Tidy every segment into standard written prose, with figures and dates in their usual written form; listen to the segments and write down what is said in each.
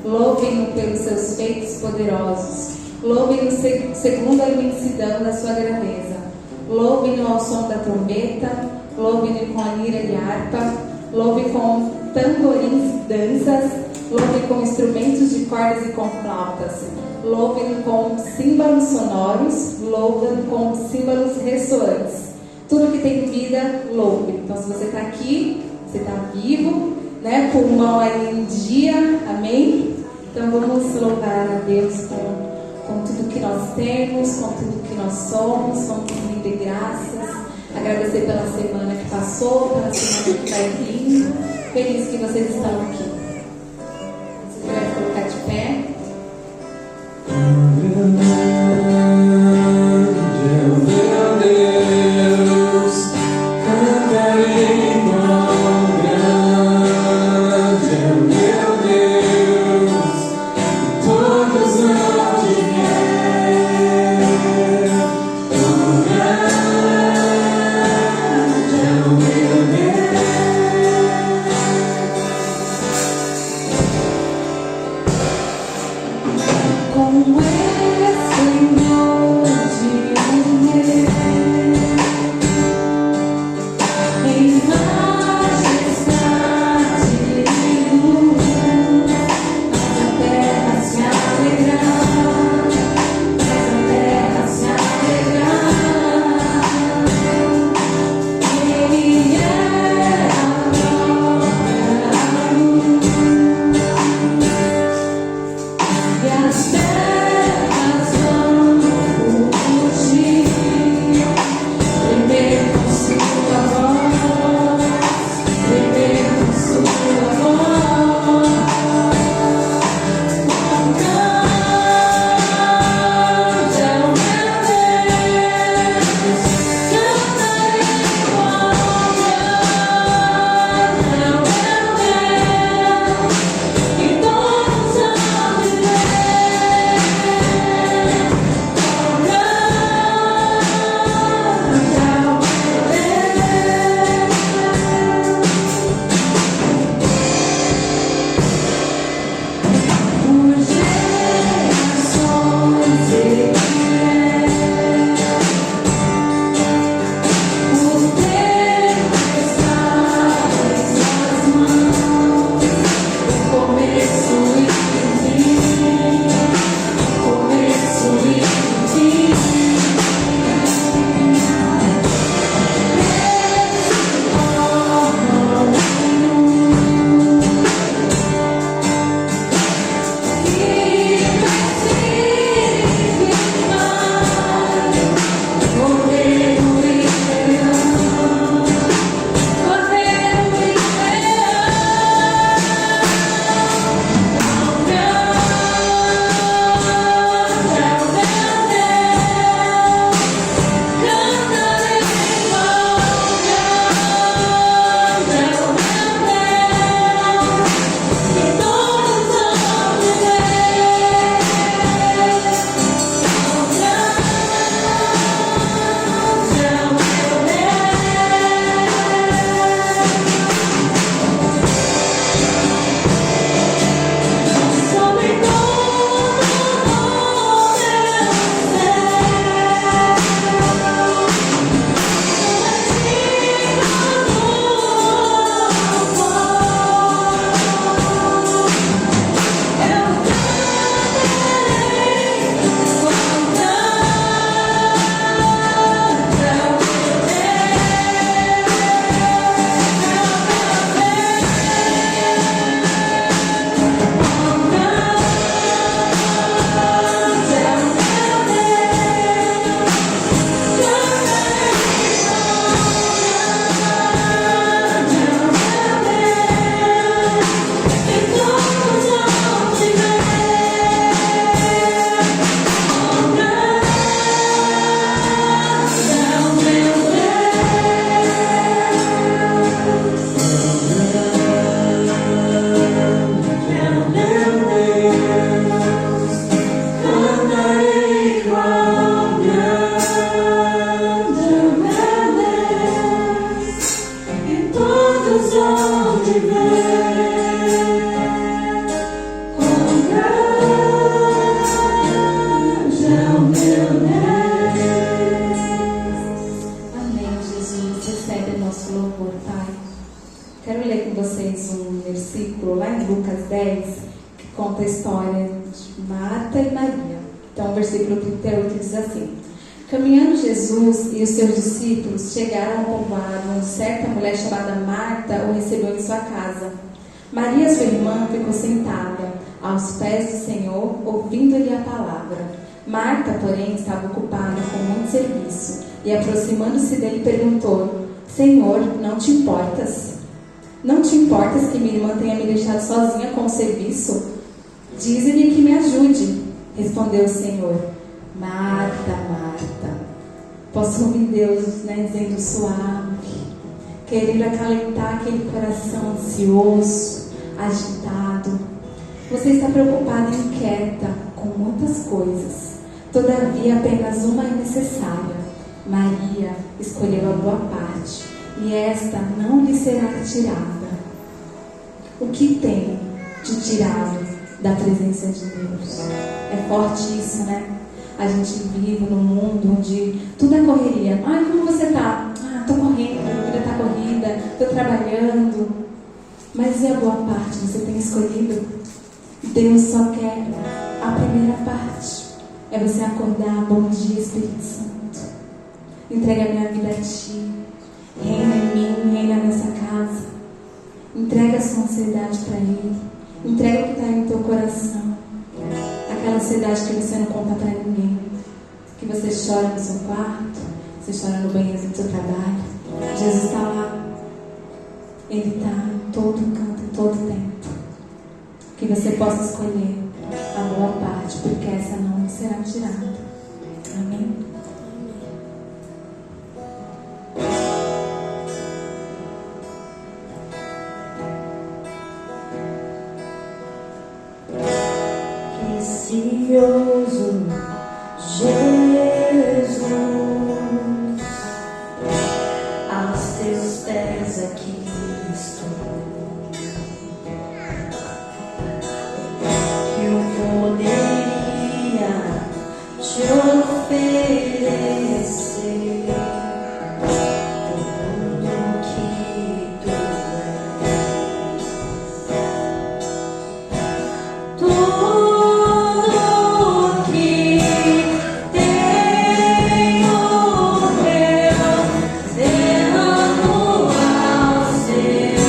Louvem-no pelos seus feitos poderosos. Louvem-no segundo a imensidão da sua grandeza. Louvem-no ao som da trombeta. Louvem-no com a lira e harpa. Louvem com tamborins e danças. Louvem com instrumentos de cordas e com flautas. Louvem-no com símbolos sonoros. Louvem-no com símbolos ressoantes. Tudo que tem vida, louve. Então, se você está aqui, você está vivo, né? Pulmão aí em dia, amém? Então, vamos louvar a Deus com tudo que nós temos, com tudo que nós somos, vamos render graças, agradecer pela semana que passou, pela semana que vai vir. Feliz que vocês estão aqui. Você vai colocar de pé. Quero ler com vocês um versículo lá em Lucas 10, que conta a história de Marta e Maria. Então, o versículo 38 diz assim: Caminhando Jesus e os seus discípulos chegaram ao povoado, onde certa mulher chamada Marta o recebeu em sua casa. Maria, sua irmã, ficou sentada aos pés do Senhor, ouvindo-lhe a palavra. Marta, porém, estava ocupada com muito serviço, e aproximando-se dele perguntou: Senhor, não te importas? Não te importas que minha irmã tenha me deixado sozinha com o serviço? Dize-lhe que me ajude. Respondeu o Senhor: Marta, Marta. Posso ouvir Deus, dizendo suave, querendo acalentar aquele coração ansioso, agitado. Você está preocupada e inquieta com muitas coisas. Todavia, apenas uma é necessária. Maria escolheu a boa parte, e esta não lhe será retirada. O que tem de tirado da presença de Deus? É forte isso, né? A gente vive num mundo onde tudo é correria. Ai, como você tá? Tô correndo, a vida tá corrida, tô trabalhando. Mas e a boa parte? Você tem escolhido? Deus só quer a primeira parte. É você acordar: bom dia, Espírito Santo. Entrega a minha vida a Ti. Reina em mim, reina nessa casa. Entrega a sua ansiedade para Ele. Entrega o que está no teu coração. Aquela ansiedade que você não conta para ninguém. Que você chora no seu quarto, você chora no banheiro do seu trabalho. Jesus está lá. Ele está em todo canto, em todo tempo. Que você possa escolher a boa parte, porque essa não será tirada. Amém? Precioso Jesus, aos teus pés aqui estou. Que eu poderia te oferecer tudo que tu és. Tudo derramo ao Senhor.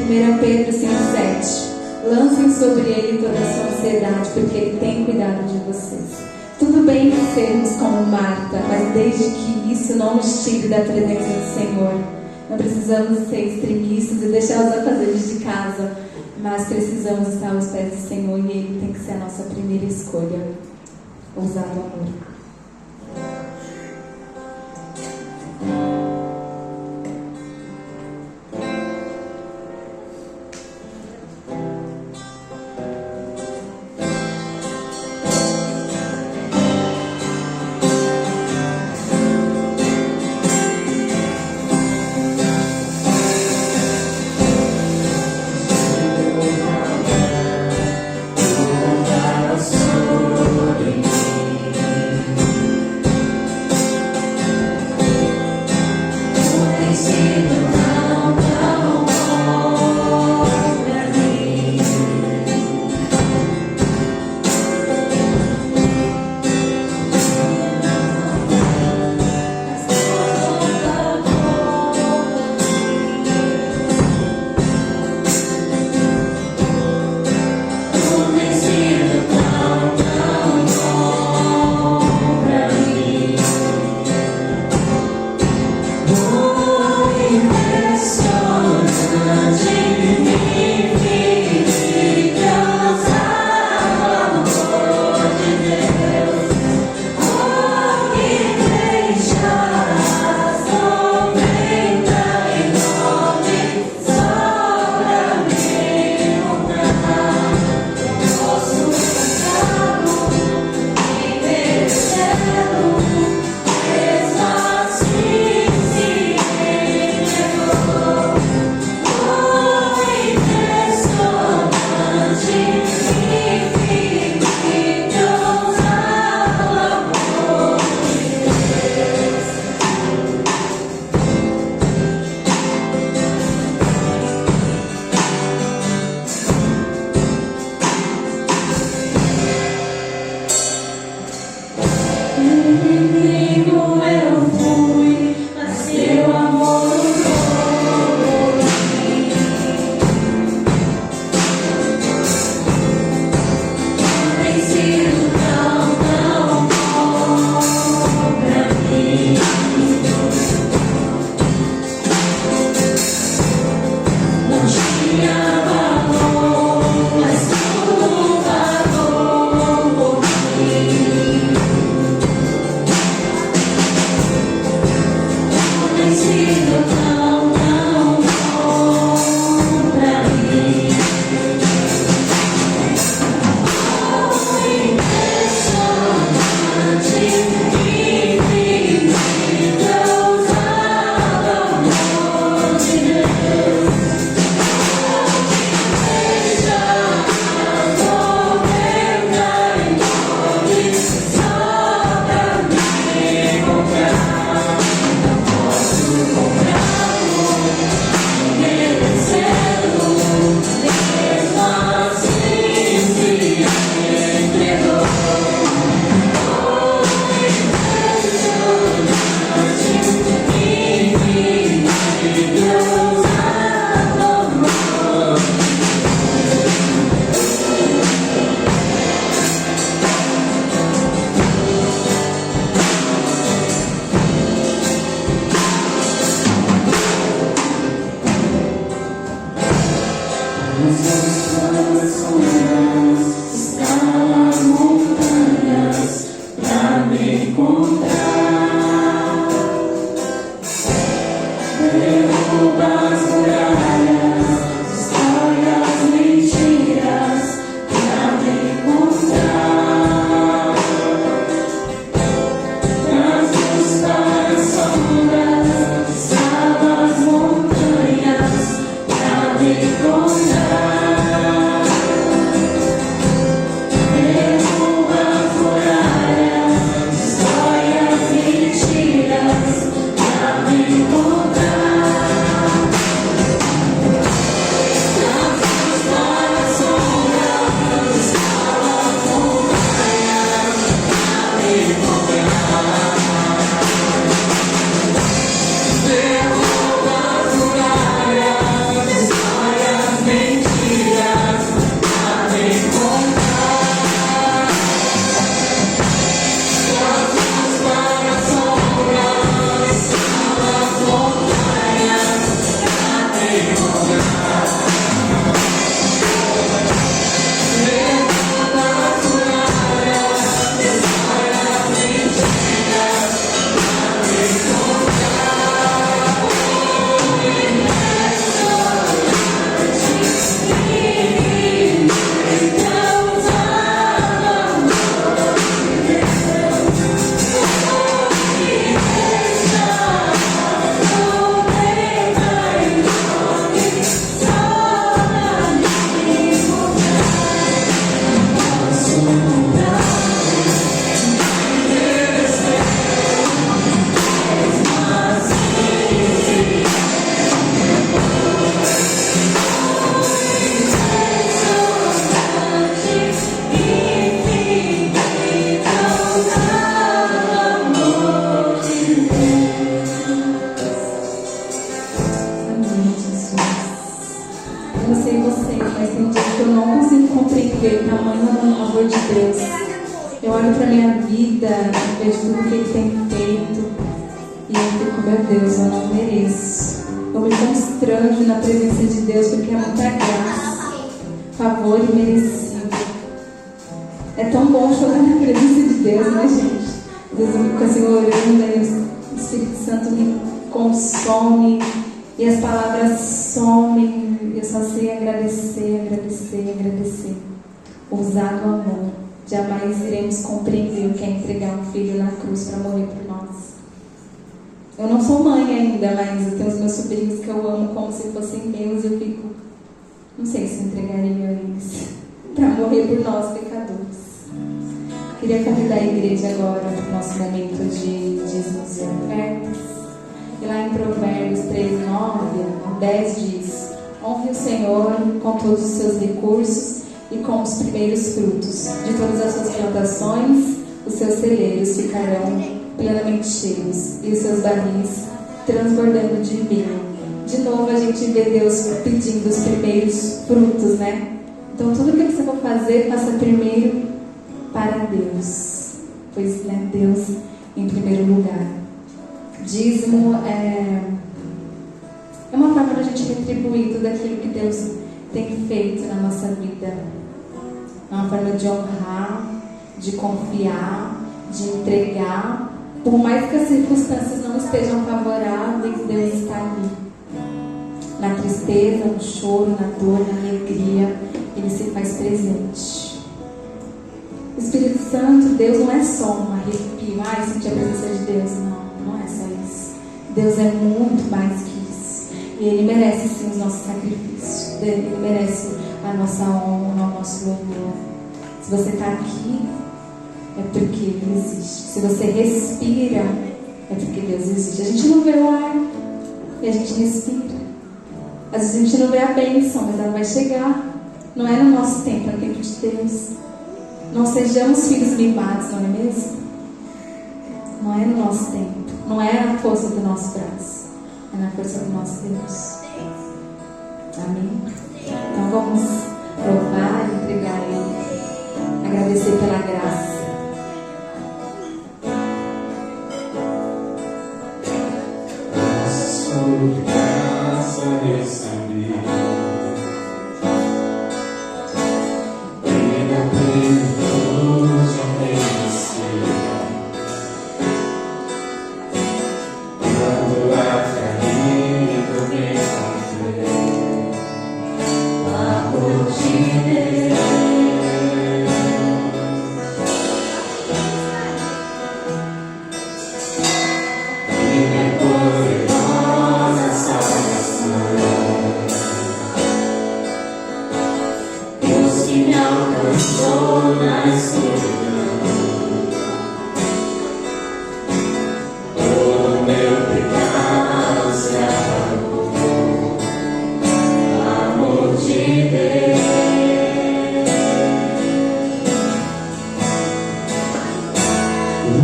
1 Pedro 5,7. Lancem sobre ele toda a sua ansiedade, porque ele tem cuidado de vocês. Tudo bem sermos como Marta, mas desde que isso não nos tire da presença do Senhor. Não precisamos ser extremistas e deixar os afazeres de casa, mas precisamos estar aos pés do Senhor e Ele tem que ser a nossa primeira escolha. Usar o amor. sei você, mas tem dias que eu não consigo compreender o tamanho do amor de Deus. Eu olho para minha vida, vejo tudo que Ele tem feito e eu fico, meu Deus, eu não mereço. Eu me constranjo na presença de Deus porque é muita graça, favor e merecido. É tão bom chorar na presença de Deus, né, gente? Às vezes eu fico assim orando, aí o Espírito Santo me consome e as palavras somem. Eu só sei agradecer, agradecer, agradecer. Ousado amor. Jamais iremos compreender o que é entregar um filho na cruz para morrer por nós. Eu não sou mãe ainda, mas eu tenho os meus sobrinhos que eu amo como se fossem meus e eu fico, não sei se eu entregaria eles para morrer por nós, pecadores. Queria convidar a igreja agora para o nosso momento de dízimos e ofertas. E lá em Provérbios 13, 9, 10 diz: honre o Senhor com todos os seus recursos e com os primeiros frutos de todas as suas plantações. Os seus celeiros ficarão plenamente cheios e os seus barris transbordando de vinho. De novo a gente vê Deus pedindo os primeiros frutos, né? Então tudo que você for fazer, faça primeiro para Deus, pois, né, Deus em primeiro lugar. Dízimo é uma forma de a gente retribuir tudo aquilo que Deus tem feito na nossa vida. É uma forma de honrar, de confiar, de entregar. Por mais que as circunstâncias não estejam favoráveis, Deus está ali. Na tristeza, no choro, na dor, na alegria, Ele se faz presente. O Espírito Santo, Deus não é só um arrepio, sentir a presença de Deus. Não é só isso. Deus é muito mais que isso. E Ele merece sim os nossos sacrifícios. Ele merece a nossa honra, o nosso louvor. Se você está aqui, é porque Ele existe. Se você respira, é porque Deus existe. A gente não vê o ar e a gente respira. Às vezes a gente não vê a bênção, mas ela vai chegar. Não é no nosso tempo, é no tempo de Deus. Não sejamos filhos mimados, não é mesmo? Não é no nosso tempo. Não é na força do nosso braço. É na força do nosso Deus. Amém? Então vamos louvar e entregar a Ele. Agradecer pela graça. Sobre graça recebi e na plenitude eu mereci. Quando a caída me encontrei, amor de Deus. Alcançou na escuridão, todo meu pecado se apagou, amor de Deus.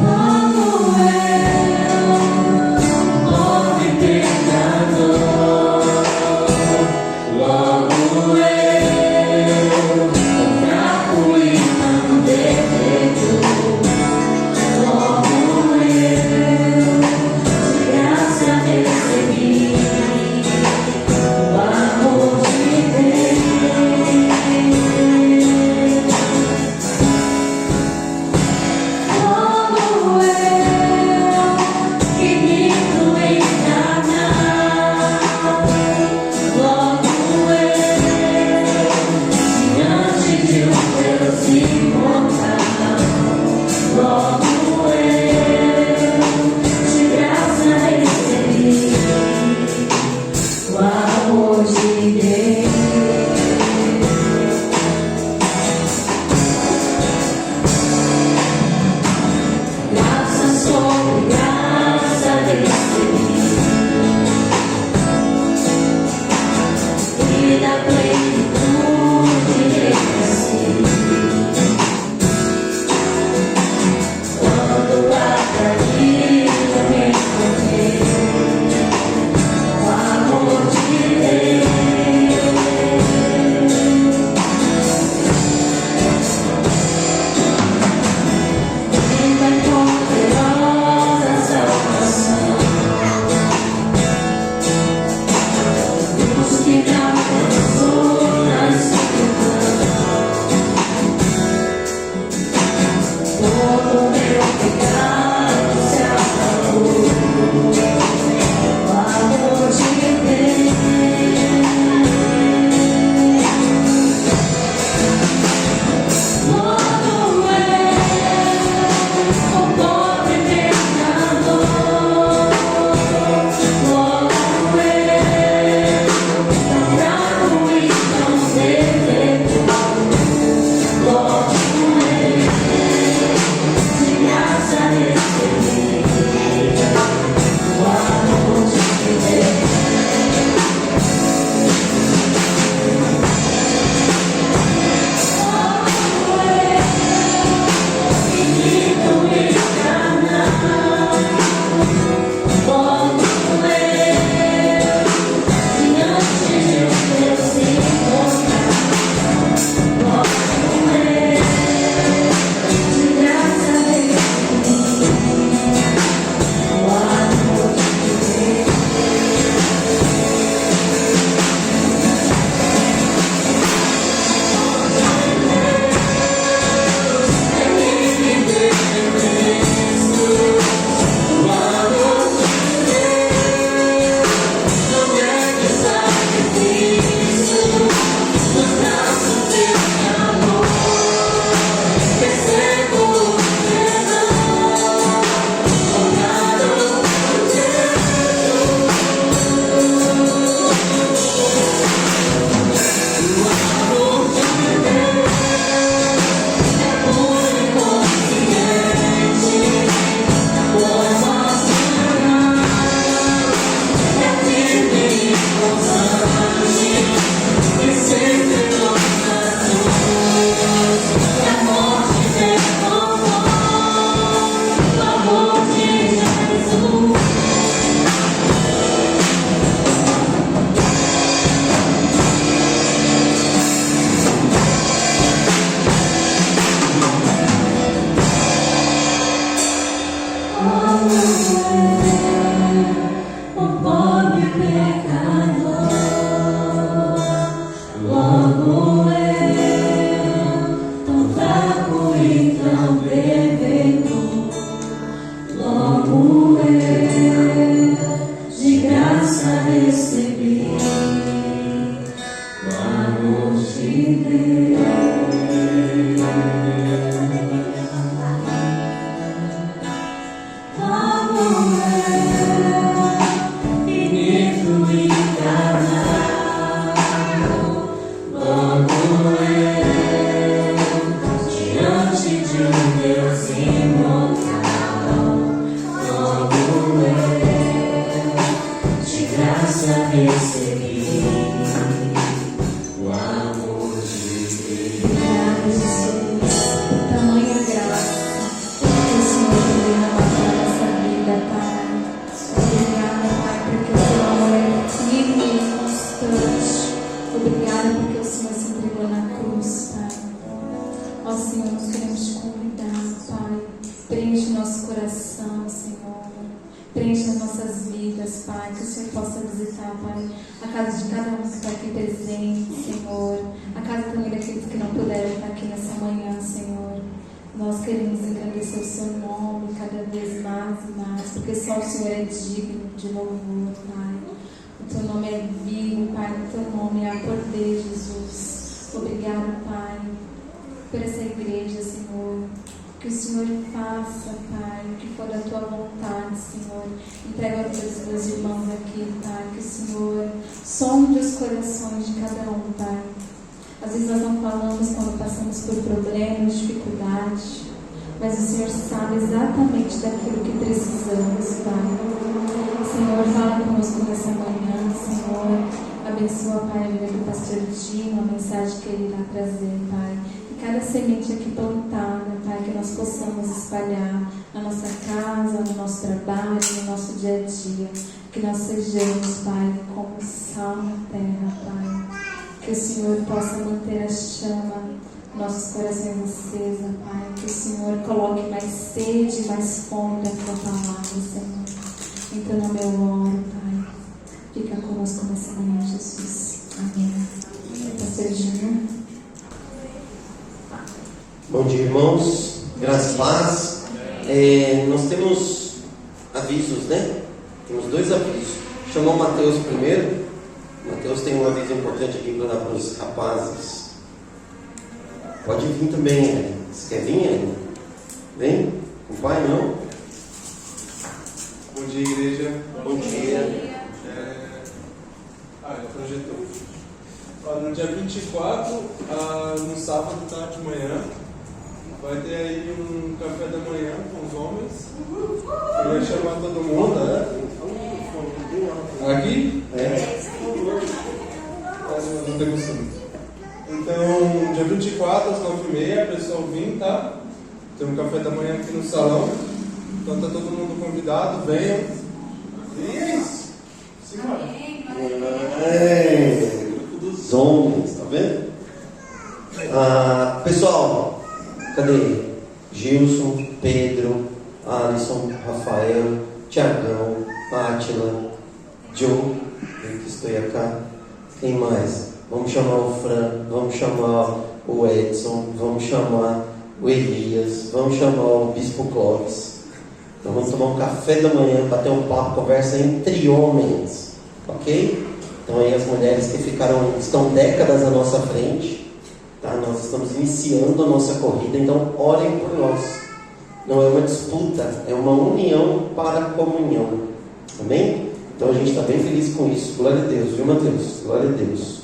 Logo eu, pobre pecador, logo eu, fraco e não dever. Bom dia, irmãos. Graças e paz. Nós temos avisos, né? Temos 2 avisos. Chamou o Mateus primeiro. Mateus tem um aviso importante aqui para dar para os rapazes. Pode vir também, né? Você quer vir, Ellen? Vem? Com o pai, não? Bom dia, igreja. Bom dia. Projetou. No dia 24, no sábado, tarde de manhã, vai ter aí um café da manhã com os homens. Eu ia chamar todo mundo, né? Aqui? Não tem costume. Então, dia 24, às 9h30, pessoal vir, tá? Tem um café da manhã aqui no salão. Então tá todo mundo convidado, venham. E é isso. Simbora. Grupo dos homens, tá vendo? Pessoal, cadê? Gilson, Pedro, Alisson, Rafael, Tiagão, Átila, Joe, que estou cá. Quem mais? Vamos chamar o Fran, vamos chamar o Edson, vamos chamar o Elias, vamos chamar o Bispo Clóvis. Nós vamos tomar um café da manhã, bater um papo, conversa entre homens, ok? Então aí as mulheres que estão décadas à nossa frente, tá? Nós estamos iniciando a nossa corrida, então orem por nós. Não é uma disputa, é uma união para a comunhão, amém? Então a gente está bem feliz com isso, glória a Deus, viu, Mateus? Glória a Deus.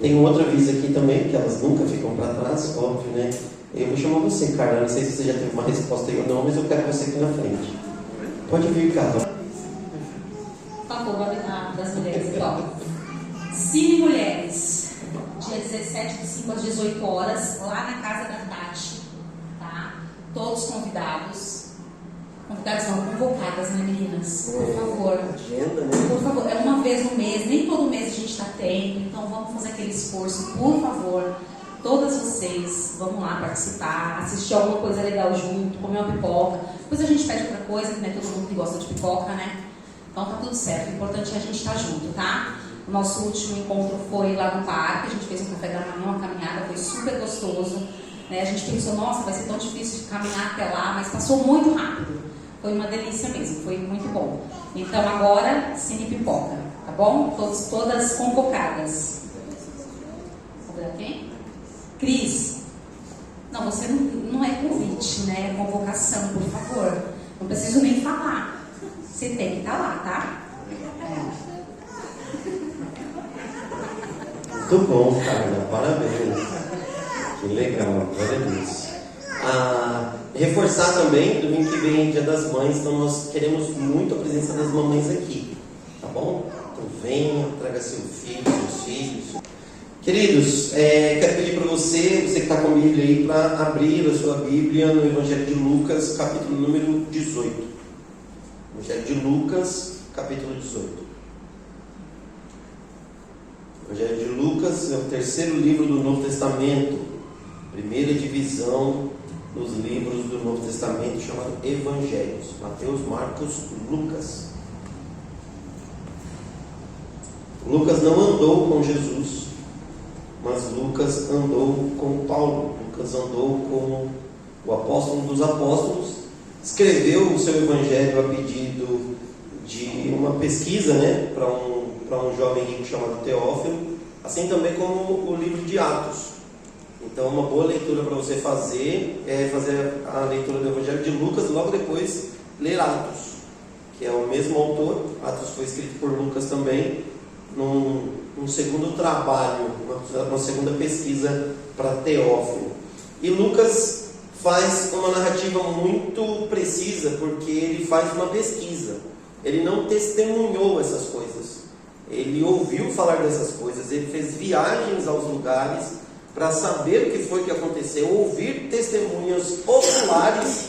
Tem um outro aviso aqui também, que elas nunca ficam para trás, óbvio, né? Eu vou chamar você, Carla, não sei se você já teve uma resposta aí ou não, mas eu quero você aqui na frente. Pode vir, Carla. Por favor, das mulheres igual. Cine Mulheres, dia 17, de 5 às 18 horas, lá na casa da Tati, tá? Todos convidados. Convidadas não, convocadas, né, meninas? Por favor. Agenda, né? Por favor, é uma vez no mês, nem todo mês a gente está tendo, então vamos fazer aquele esforço, por favor. Todas vocês, vamos lá participar, assistir alguma coisa legal junto, comer uma pipoca. Depois a gente pede outra coisa, que não é todo mundo que gosta de pipoca, né? Então tá tudo certo, o importante é a gente estar junto, tá? O nosso último encontro foi lá no parque, a gente fez um café da manhã, uma caminhada, foi super gostoso, né? A gente pensou, nossa, vai ser tão difícil de caminhar até lá, mas passou muito rápido. Foi uma delícia mesmo, foi muito bom. Então agora, cine pipoca, tá bom? Todas convocadas. Cris, não, você não é convite, né? É convocação, por favor. Não preciso nem falar. Você tem que estar lá, tá? Muito bom, Carla. Parabéns. Que legal. Glória a Deus. Reforçar também, domingo que vem, Dia das Mães, então nós queremos muito a presença das mamães aqui, tá bom? Então venha, traga seu filho, seus filhos. Queridos, quero pedir para você que está com a Bíblia aí, para abrir a sua Bíblia no Evangelho de Lucas, capítulo número 18. Evangelho de Lucas, capítulo 18. Evangelho de Lucas é o terceiro livro do Novo Testamento, primeira divisão dos livros do Novo Testamento, chamado Evangelhos: Mateus, Marcos, Lucas. Lucas não andou com Jesus, mas Lucas andou com Paulo. Lucas andou com o apóstolo dos apóstolos, escreveu o seu evangelho a pedido de uma pesquisa, né, para um jovem rico chamado Teófilo, assim também como o livro de Atos. Então, uma boa leitura para você fazer é fazer a leitura do Evangelho de Lucas e logo depois ler Atos, que é o mesmo autor. Atos foi escrito por Lucas também, num segundo trabalho, uma segunda pesquisa para Teófilo. E Lucas faz uma narrativa muito precisa, porque ele faz uma pesquisa. Ele não testemunhou essas coisas, ele ouviu falar dessas coisas, ele fez viagens aos lugares para saber o que foi que aconteceu, ouvir testemunhas oculares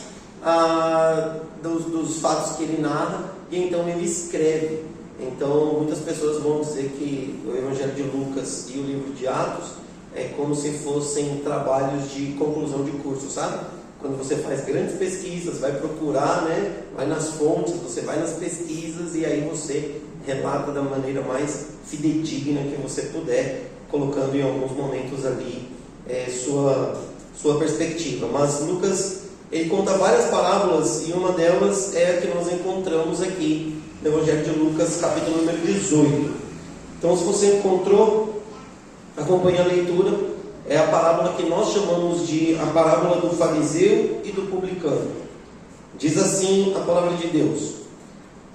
dos fatos que ele narra, e então ele escreve. Então muitas pessoas vão dizer que o Evangelho de Lucas e o livro de Atos é como se fossem trabalhos de conclusão de curso, sabe? Quando você faz grandes pesquisas, vai procurar, né? Vai nas fontes, você vai nas pesquisas e aí você relata da maneira mais fidedigna que você puder, colocando em alguns momentos ali sua perspectiva. Mas Lucas, ele conta várias parábolas e uma delas é a que nós encontramos aqui no Evangelho de Lucas, capítulo número 18. Então, se você encontrou, acompanhe a leitura. É a parábola que nós chamamos de a parábola do fariseu e do publicano. Diz assim a palavra de Deus: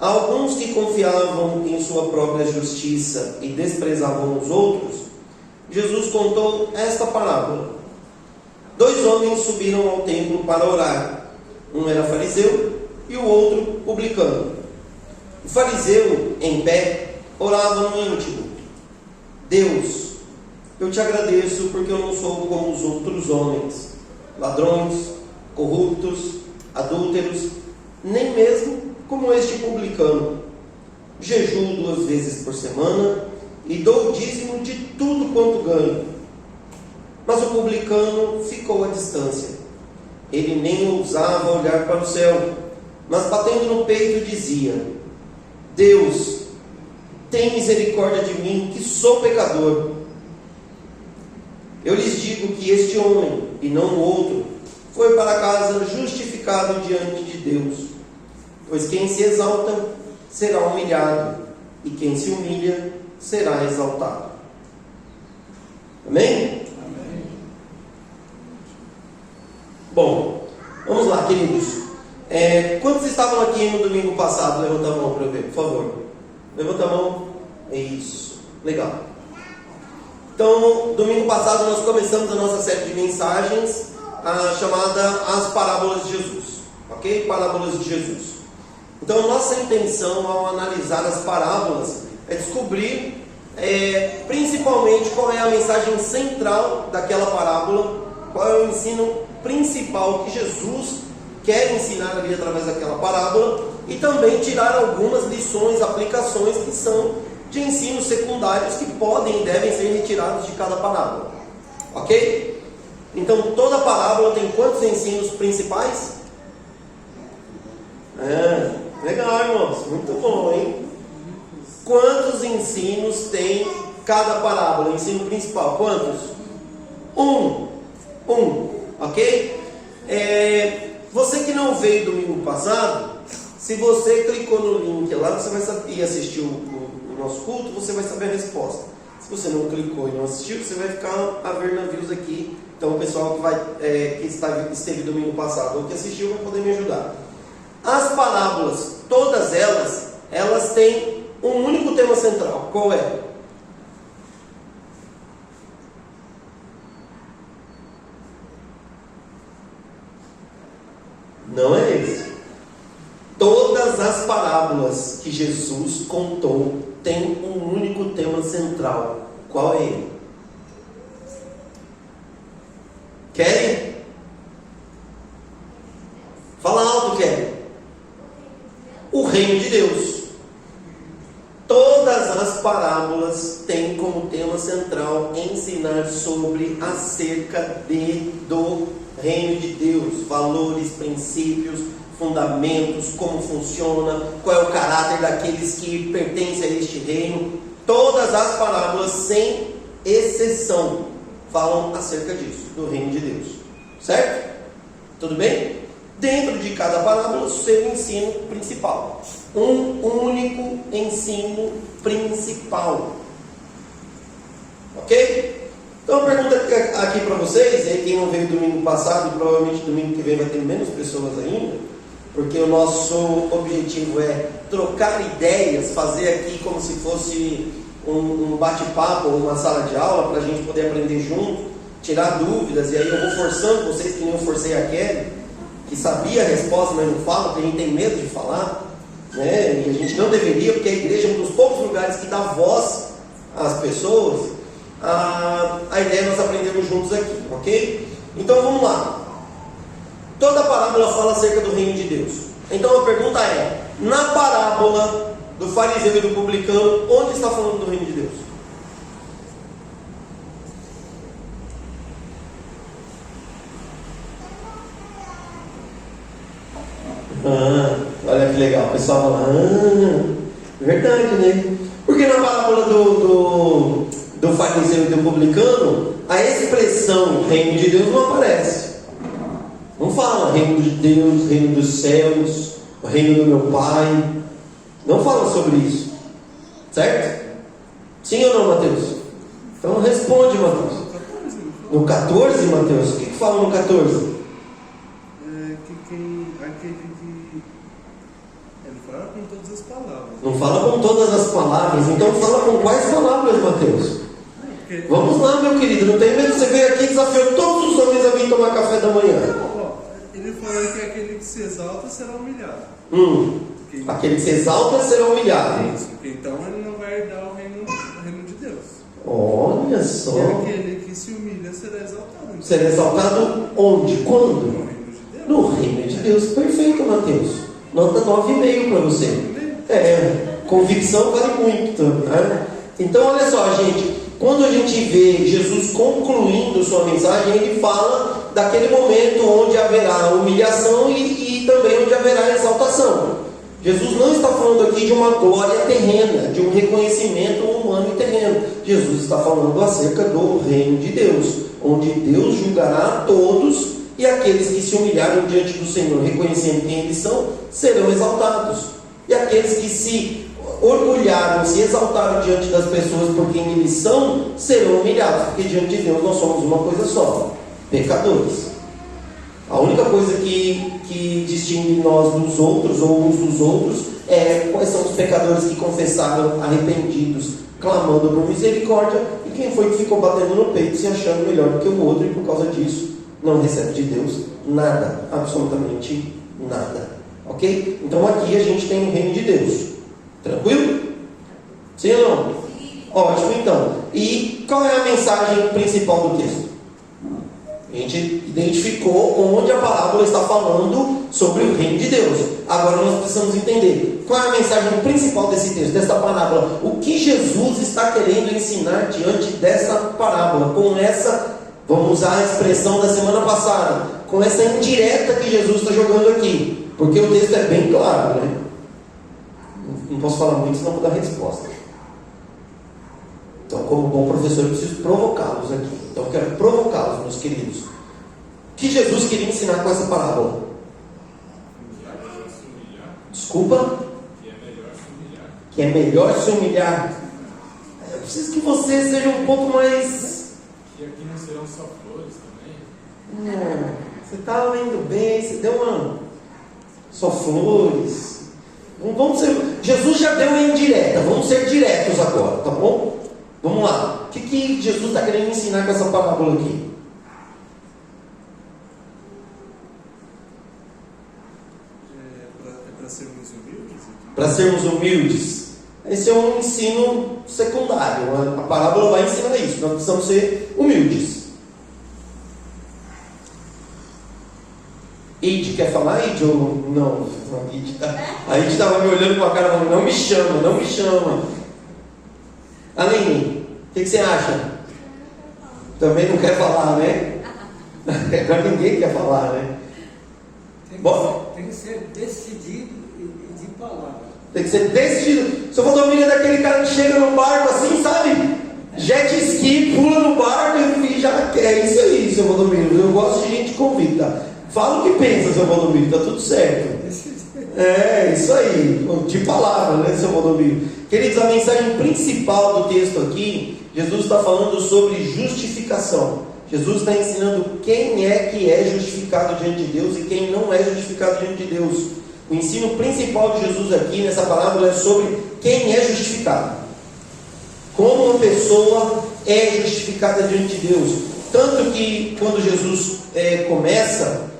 há alguns que confiavam em sua própria justiça e desprezavam os outros. Jesus contou esta parábola. 2 homens subiram ao templo para orar. Um era fariseu e o outro publicano. O fariseu, em pé, orava no íntimo: Deus, eu te agradeço porque eu não sou como os outros homens, ladrões, corruptos, adúlteros, nem mesmo como este publicano. Jejuo 2 vezes por semana e dou o dízimo de tudo quanto ganho. Mas o publicano ficou à distância. Ele nem ousava olhar para o céu, mas batendo no peito dizia: Deus, tem misericórdia de mim, que sou pecador. Eu lhes digo que este homem, e não o outro, foi para casa justificado diante de Deus. Pois quem se exalta será humilhado, e quem se humilha será exaltado. Amém? Amém. Bom, vamos lá, queridos. Quantos estavam aqui no domingo passado? Levanta a mão para eu ver, por favor. Levanta a mão. Isso. Legal. Então, domingo passado nós começamos a nossa série de mensagens chamada As Parábolas de Jesus. Ok? Parábolas de Jesus. Então, nossa intenção ao analisar as parábolas é descobrir principalmente qual é a mensagem central daquela parábola, qual é o ensino principal que Jesus quer ensinar ali através daquela parábola, e também tirar algumas lições, aplicações que são de ensinos secundários que podem e devem ser retirados de cada parábola. Ok? Então, toda parábola tem quantos ensinos principais? Legal, irmãos. Muito bom, hein? Quantos ensinos tem cada parábola? Ensino principal, quantos? Um. Ok? Você que não veio domingo passado, se você clicou no link lá, você vai saber, e assistiu o nosso culto, você vai saber a resposta. Se você não clicou e não assistiu, você vai ficar a ver navios aqui. Então o pessoal que esteve domingo passado ou que assistiu vai poder me ajudar. As parábolas, todas elas têm um único tema central. Qual é? Não é esse. Todas as parábolas que Jesus contou têm um único tema central. Qual é ele? Querem? Fala alto, querem? O reino de Deus. Todas as parábolas têm como tema central ensinar acerca do reino de Deus, valores, princípios, fundamentos, como funciona, qual é o caráter daqueles que pertencem a este reino. Todas as parábolas, sem exceção, falam acerca disso, do reino de Deus. Certo? Tudo bem? Dentro de cada parábola, o seu ensino principal. Um único ensino principal. Ok? Então a pergunta aqui para vocês, e aí quem não veio domingo passado, e provavelmente domingo que vem vai ter menos pessoas ainda, porque o nosso objetivo é trocar ideias, fazer aqui como se fosse um bate-papo ou uma sala de aula, para a gente poder aprender junto, tirar dúvidas, e aí eu vou forçando vocês, que nem eu forcei a Kelly, que sabia a resposta, mas não fala, porque a gente tem medo de falar, né? E a gente não deveria, porque a igreja é um dos poucos lugares que dá voz às pessoas. A ideia é nós aprendermos juntos aqui, ok? Então vamos lá. Toda parábola fala acerca do reino de Deus. Então a pergunta é: na parábola do fariseu e do publicano, onde está falando do reino de Deus? Olha que legal, o pessoal fala, verdade, né? Porque na parábola do fariseu e do publicano, a expressão reino de Deus não aparece. Não fala reino de Deus, reino dos céus, o reino do meu Pai. Não fala sobre isso. Certo? Sim ou não, Mateus? Então responde, Mateus. No 14, Mateus? O que fala no 14? Não fala com todas as palavras. Então fala com quais palavras, Mateus? Vamos lá, meu querido. Não tem medo. Você veio aqui e desafiou todos os homens a vir tomar café da manhã. Ele falou que aquele que se exalta será humilhado. Aquele que se exalta será humilhado. Então ele não vai herdar o reino de Deus. Olha só. E aquele que se humilha será exaltado. Será exaltado onde? Quando? No reino de Deus. No reino de Deus. Perfeito, Mateus. Nota 9,5 para você. Convicção vale muito. Né? Então olha só, gente. Quando a gente vê Jesus concluindo sua mensagem, ele fala daquele momento onde haverá humilhação e também onde haverá exaltação. Jesus não está falando aqui de uma glória terrena, de um reconhecimento humano e terreno. Jesus está falando acerca do reino de Deus, onde Deus julgará a todos, e aqueles que se humilharem diante do Senhor, reconhecendo quem eles são, serão exaltados. E aqueles que se orgulharam, se exaltaram diante das pessoas por quem eles são, serão humilhados, porque diante de Deus nós somos uma coisa só: pecadores. A única coisa que distingue nós dos outros, ou uns dos outros, é quais são os pecadores que confessaram, arrependidos, clamando por misericórdia, e quem foi que ficou batendo no peito, se achando melhor do que o outro, e por causa disso não recebe de Deus nada, absolutamente nada. Ok? Então aqui a gente tem o reino de Deus. Tranquilo? Sim ou não? Sim. Ótimo, então. E qual é a mensagem principal do texto? A gente identificou onde a parábola está falando sobre o reino de Deus. Agora nós precisamos entender qual é a mensagem principal desse texto, desta parábola. O que Jesus está querendo ensinar diante dessa parábola? Com essa, vamos usar a expressão da semana passada, com essa indireta que Jesus está jogando aqui. Porque o texto é bem claro, né? Não posso falar muito, senão vou dar resposta. Então, como bom professor, eu preciso provocá-los aqui. Então, eu quero provocá-los, meus queridos. O que Jesus queria ensinar com essa parábola? Desculpa? Que é melhor se humilhar. preciso que você seja um pouco mais... E aqui não serão só flores também? Você está lendo bem, você deu uma... Só flores. Vamos ser... Jesus já deu uma indireta, vamos ser diretos agora, tá bom? Vamos lá. O que Jesus está querendo ensinar com essa parábola aqui? É para sermos humildes? Para sermos humildes. Esse é um ensino secundário. A parábola vai ensinar isso. Nós precisamos ser humildes. Ide, quer falar, Ide? Ou não? A Ide estava me olhando com a cara falando, não me chama, não me chama. Aline, o que você acha? Também não quer falar, né? Agora ninguém quer falar, né? Tem que ser decidido e de palavra. Tem que ser decidido. Seu Valdomiro é daquele cara que chega no barco assim, sabe? Jet ski, pula no barco e já quer. É isso aí, seu Valdomiro. Eu gosto de gente convicta. Fala o que pensa, seu Valdomiro, tá tudo certo. É, isso aí. De palavra, né, seu Valdomiro? Queridos, a mensagem principal do texto aqui, Jesus está falando sobre justificação. Jesus está ensinando quem é que é justificado diante de Deus e quem não é justificado diante de Deus. O ensino principal de Jesus aqui nessa parábola é sobre quem é justificado. Como uma pessoa é justificada diante de Deus. Tanto que quando Jesus começa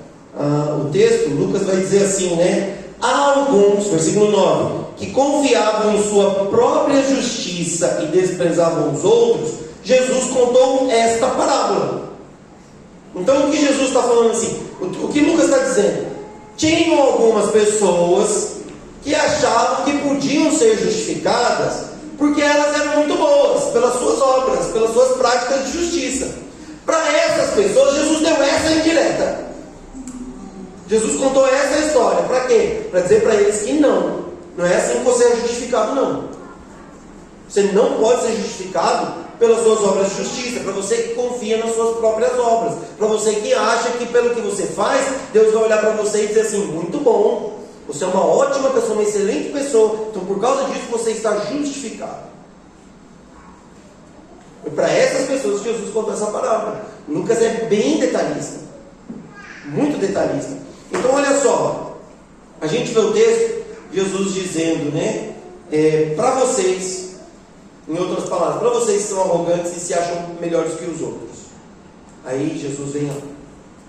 o texto, Lucas vai dizer assim, né? Há alguns, versículo 9, que confiavam em sua própria justiça e desprezavam os outros. Jesus contou esta parábola. Então o que Jesus está falando assim? O que Lucas está dizendo? Tinham algumas pessoas que achavam que podiam ser justificadas porque elas eram muito boas, pelas suas obras, pelas suas práticas de justiça. Para essas pessoas, Jesus deu essa indireta. Jesus contou essa história. Para quê? Para dizer para eles que não é assim que você é justificado, não. Você não pode ser justificado pelas suas obras de justiça, para você que confia nas suas próprias obras, para você que acha que pelo que você faz, Deus vai olhar para você e dizer assim, muito bom, você é uma ótima pessoa, uma excelente pessoa, então por causa disso você está justificado. E para essas pessoas que Jesus contou essa parábola. Lucas é bem detalhista, muito detalhista. Então olha só, a gente vê o texto, Jesus dizendo, né, para vocês, em outras palavras, para vocês que são arrogantes e se acham melhores que os outros. Aí Jesus vem,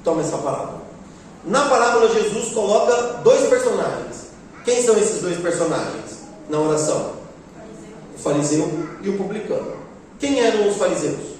toma essa parábola. Na parábola Jesus coloca dois personagens. Quem são esses dois personagens na oração? O fariseu e o publicano. Quem eram os fariseus?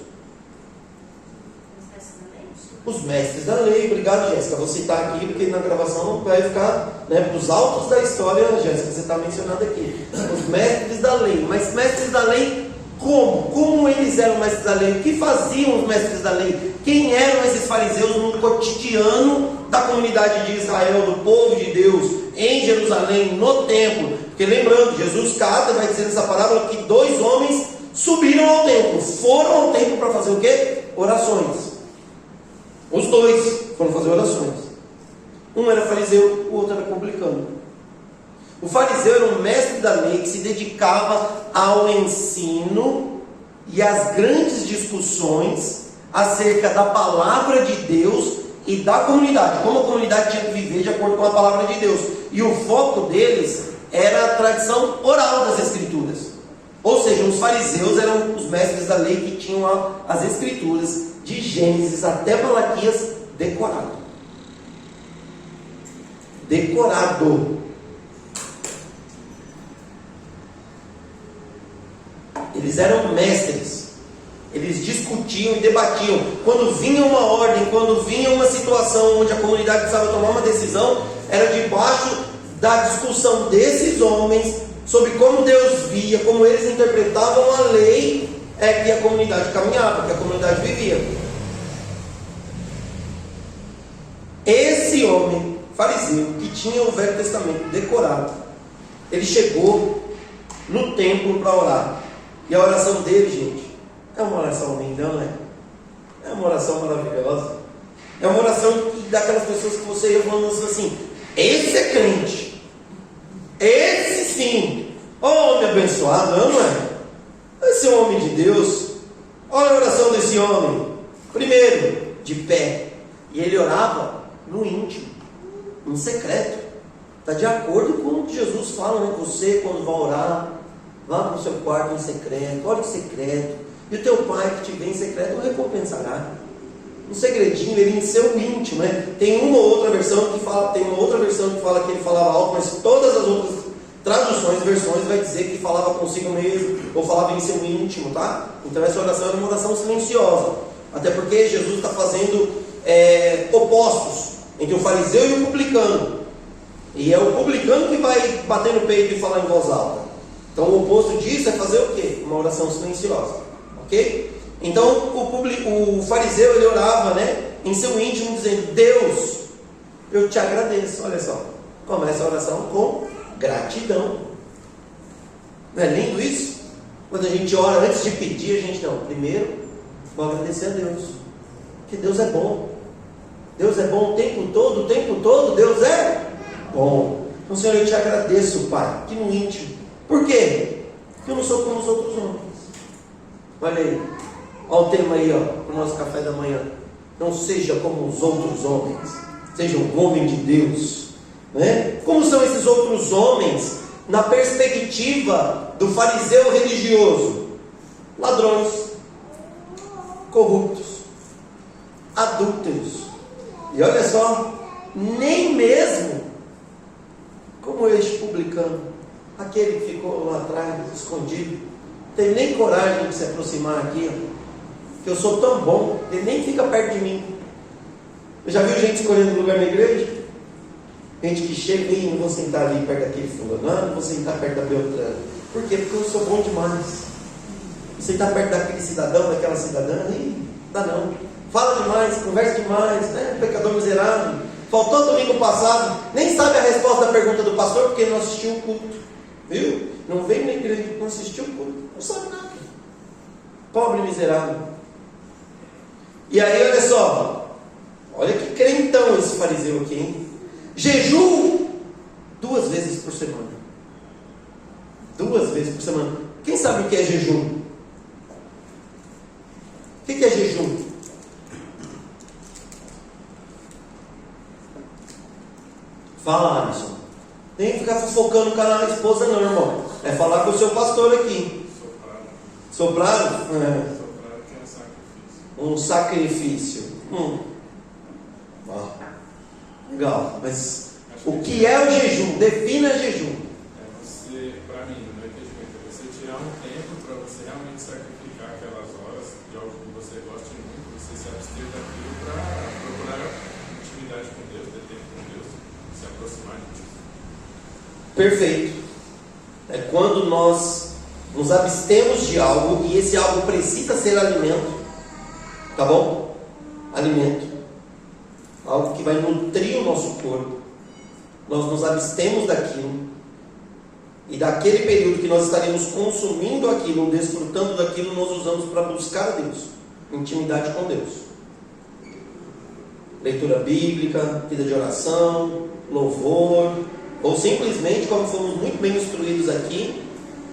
Os mestres da lei. Obrigado, Jéssica. Vou citar aqui porque na gravação não vai ficar, né, para os autos da história, Jéssica, você está mencionando aqui. Os mestres da lei. Mas mestres da lei como? Como eles eram mestres da lei? O que faziam os mestres da lei? Quem eram esses fariseus no cotidiano da comunidade de Israel, do povo de Deus, em Jerusalém, no templo? Porque lembrando, Jesus cata, vai dizer nessa parábola que dois homens subiram ao templo, foram ao templo para fazer o quê? Orações. Os dois foram fazer orações. Um era fariseu, o outro era publicano. O fariseu era um mestre da lei que se dedicava ao ensino e às grandes discussões acerca da palavra de Deus e da comunidade, como a comunidade tinha que viver de acordo com a palavra de Deus. E o foco deles era a tradição oral das Escrituras. Ou seja, os fariseus eram os mestres da lei que tinham as Escrituras de Gênesis até Malaquias decorado. Decorado. Eles eram mestres. Eles discutiam e debatiam. Quando vinha uma ordem, quando vinha uma situação onde a comunidade precisava tomar uma decisão, era debaixo da discussão desses homens sobre como Deus via, como eles interpretavam a lei, que a comunidade caminhava, que a comunidade vivia. Esse homem fariseu que tinha o Velho Testamento decorado, ele chegou no templo para orar. E a oração dele, gente, é uma oração linda, não é? É uma oração maravilhosa. É uma oração daquelas pessoas que você ia falando assim, esse é crente. Esse sim. Oh, homem abençoado, não é? Esse homem de Deus, olha a oração desse homem. Primeiro, de pé. E ele orava no íntimo, em secreto. Está de acordo com o que Jesus fala, né? Você, quando vai orar, vá para o seu quarto em secreto, ore em secreto. E o teu pai que te vê em secreto o recompensará. Um segredinho, ele em seu íntimo, né? Tem uma outra versão que fala, que ele falava alto, mas todas as outras traduções, versões, vai dizer que falava consigo mesmo, ou falava em seu íntimo, tá? Então essa oração é uma oração silenciosa. Até porque Jesus está fazendo opostos entre o fariseu e o publicano. E é o publicano que vai bater no peito e falar em voz alta. Então o oposto disso é fazer o quê? Uma oração silenciosa. Ok? Então o fariseu, ele orava, né, em seu íntimo, dizendo: Deus, eu te agradeço. Olha só, começa a oração com gratidão. Não é lindo isso? Quando a gente ora antes de pedir, a gente não, primeiro vou agradecer a Deus, porque Deus é bom. Deus é bom o tempo todo, Deus é bom. Então, Senhor, eu te agradeço, Pai, aqui no íntimo. Por quê? Porque eu não sou como os outros homens. Olha aí, olha o tema aí, para o nosso café da manhã. Não seja como os outros homens, seja um homem de Deus, né? Como são esses outros homens na perspectiva do fariseu religioso? Ladrões, corruptos, adúlteros. E olha só, nem mesmo como este publicano, aquele que ficou lá atrás, escondido, teve nem coragem de se aproximar aqui, que eu sou tão bom, ele nem fica perto de mim. Eu já vi gente escolhendo lugar na igreja? Gente que chega e não vou sentar ali perto daquele fulano, não vou sentar perto da Beltrana. Por quê? Porque eu sou bom demais. Sentar perto daquele cidadão, daquela cidadã, dá não. Fala demais, conversa demais, né? Pecador miserável. Faltou domingo passado, nem sabe a resposta da pergunta do pastor, porque não assistiu o culto. Viu? Não veio na igreja, não assistiu o culto, não sabe nada. Pobre miserável. E aí, olha só, olha que crentão esse fariseu aqui, hein? Jejum 2 vezes por semana. 2 vezes por semana. Quem sabe o que é jejum? O que é jejum? Fala, Alisson. Nem ficar fofocando com a esposa não, irmão. É falar com o seu pastor aqui. Soprado? Soprado que é um sacrifício. Legal. Mas o que é o jejum? Defina jejum. É você, para mim, no meu entendimento, é você tirar um tempo para você realmente sacrificar aquelas horas de algo que você goste muito, você se abster daquilo para procurar intimidade com Deus, ter tempo com Deus, se aproximar de Deus. Perfeito. É quando nós nos abstemos de algo e esse algo precisa ser alimento. Tá bom? Alimento. Algo que vai nutrir o nosso corpo. Nós nos abstemos daquilo. E daquele período que nós estaremos consumindo aquilo, desfrutando daquilo, nós usamos para buscar a Deus. Intimidade com Deus. Leitura bíblica, vida de oração, louvor. Ou simplesmente, como fomos muito bem instruídos aqui,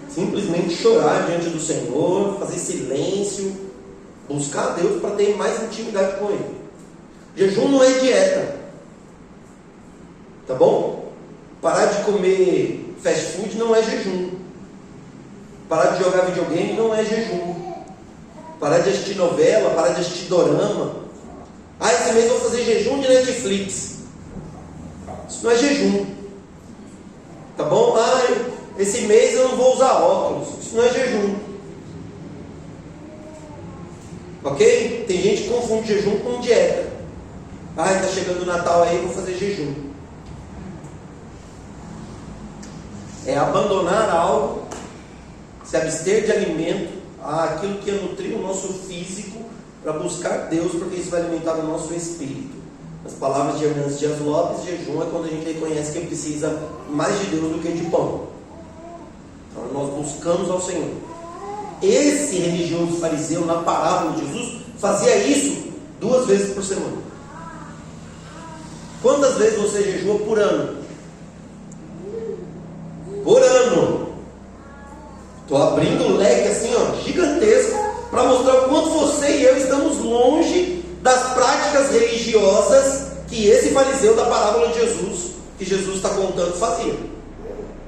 simplesmente chorar diante do Senhor, fazer silêncio, buscar a Deus para ter mais intimidade com Ele. Jejum não é dieta, tá bom? Parar de comer fast food não é jejum. Parar de jogar videogame não é jejum. Parar de assistir novela, parar de assistir dorama. Esse mês eu vou fazer jejum de Netflix. Isso não é jejum. Tá bom? Esse mês eu não vou usar óculos. Isso não é jejum. Ok? Tem gente que confunde jejum com dieta. Está chegando o Natal aí, eu vou fazer jejum. É abandonar algo, se abster de alimento, aquilo que é nutrir o nosso físico, para buscar Deus, porque isso vai alimentar o nosso espírito. As palavras de Hernandes Dias Lopes, jejum é quando a gente reconhece que precisa mais de Deus do que de pão. Então nós buscamos ao Senhor. Esse religioso fariseu, na parábola de Jesus, fazia isso 2 vezes por semana. Quantas vezes você jejua por ano? Por ano. Estou abrindo o leque assim, gigantesco para mostrar o quanto você e eu estamos longe das práticas religiosas que esse fariseu da parábola de Jesus, que Jesus está contando, fazia.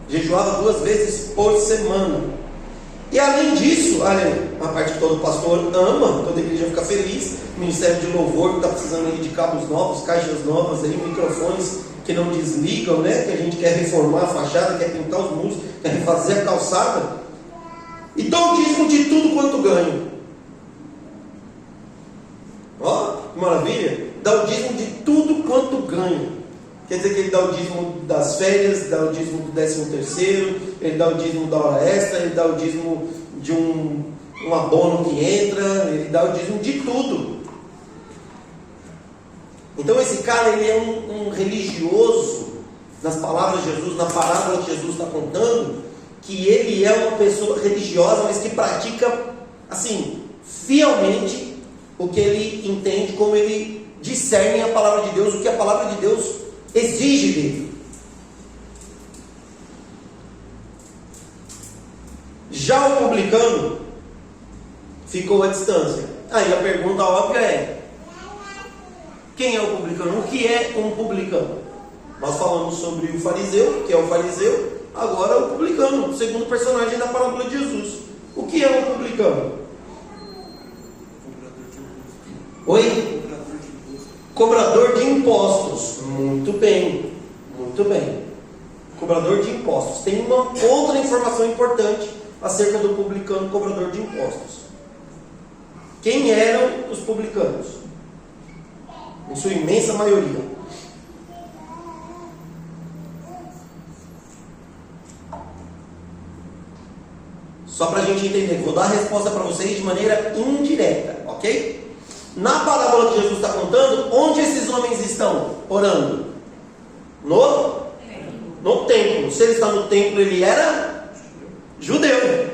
Jejuava 2 vezes por semana. E além disso, a parte que todo pastor ama, toda igreja fica feliz, ministério de louvor que está precisando aí de cabos novos, caixas novas, aí, microfones que não desligam, né? Que a gente quer reformar a fachada, quer pintar os muros, quer refazer a calçada. E dá o dízimo de tudo quanto ganho. Ó, que maravilha! Dá o dízimo de tudo quanto ganha. Quer dizer que ele dá o dízimo das férias, dá o dízimo do 13º, ele dá o dízimo da hora extra, ele dá o dízimo de um abono que entra, ele dá o dízimo de tudo. Então esse cara, ele é um religioso, nas palavras de Jesus, na parábola que Jesus está contando, que ele é uma pessoa religiosa, mas que pratica, assim, fielmente o que ele entende, como ele discerne a palavra de Deus, o que a palavra de Deus exige dele. Já o publicano ficou à distância. Aí a pergunta óbvia é: quem é o publicano? O que é um publicano? Nós falamos sobre o fariseu, que é o fariseu. Agora o publicano, o segundo personagem da parábola de Jesus. O que é um publicano? Oi? Cobrador de impostos. Muito bem, muito bem. Cobrador de impostos. Tem uma outra informação importante acerca do publicano cobrador de impostos. Quem eram os publicanos? Em sua imensa maioria. Só para a gente entender, vou dar a resposta para vocês de maneira indireta, ok? Na parábola que Jesus está contando, onde esses homens estão orando? No templo. Se ele está no templo, ele era judeu.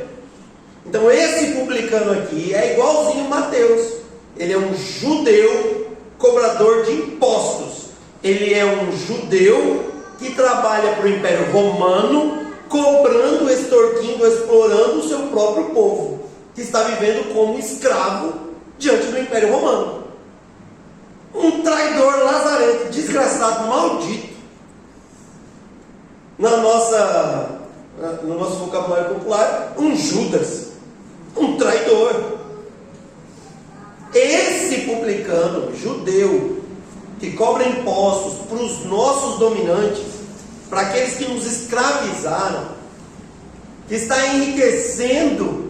Então esse publicano aqui é igualzinho Mateus. Ele é um judeu cobrador de impostos. Ele é um judeu que trabalha para o Império Romano, cobrando, extorquindo, explorando o seu próprio povo, que está vivendo como escravo diante do Império Romano. Um traidor lazarento, desgraçado, maldito. No nosso vocabulário popular, um Judas, um traidor. Esse publicano judeu que cobra impostos para os nossos dominantes, para aqueles que nos escravizaram, que está enriquecendo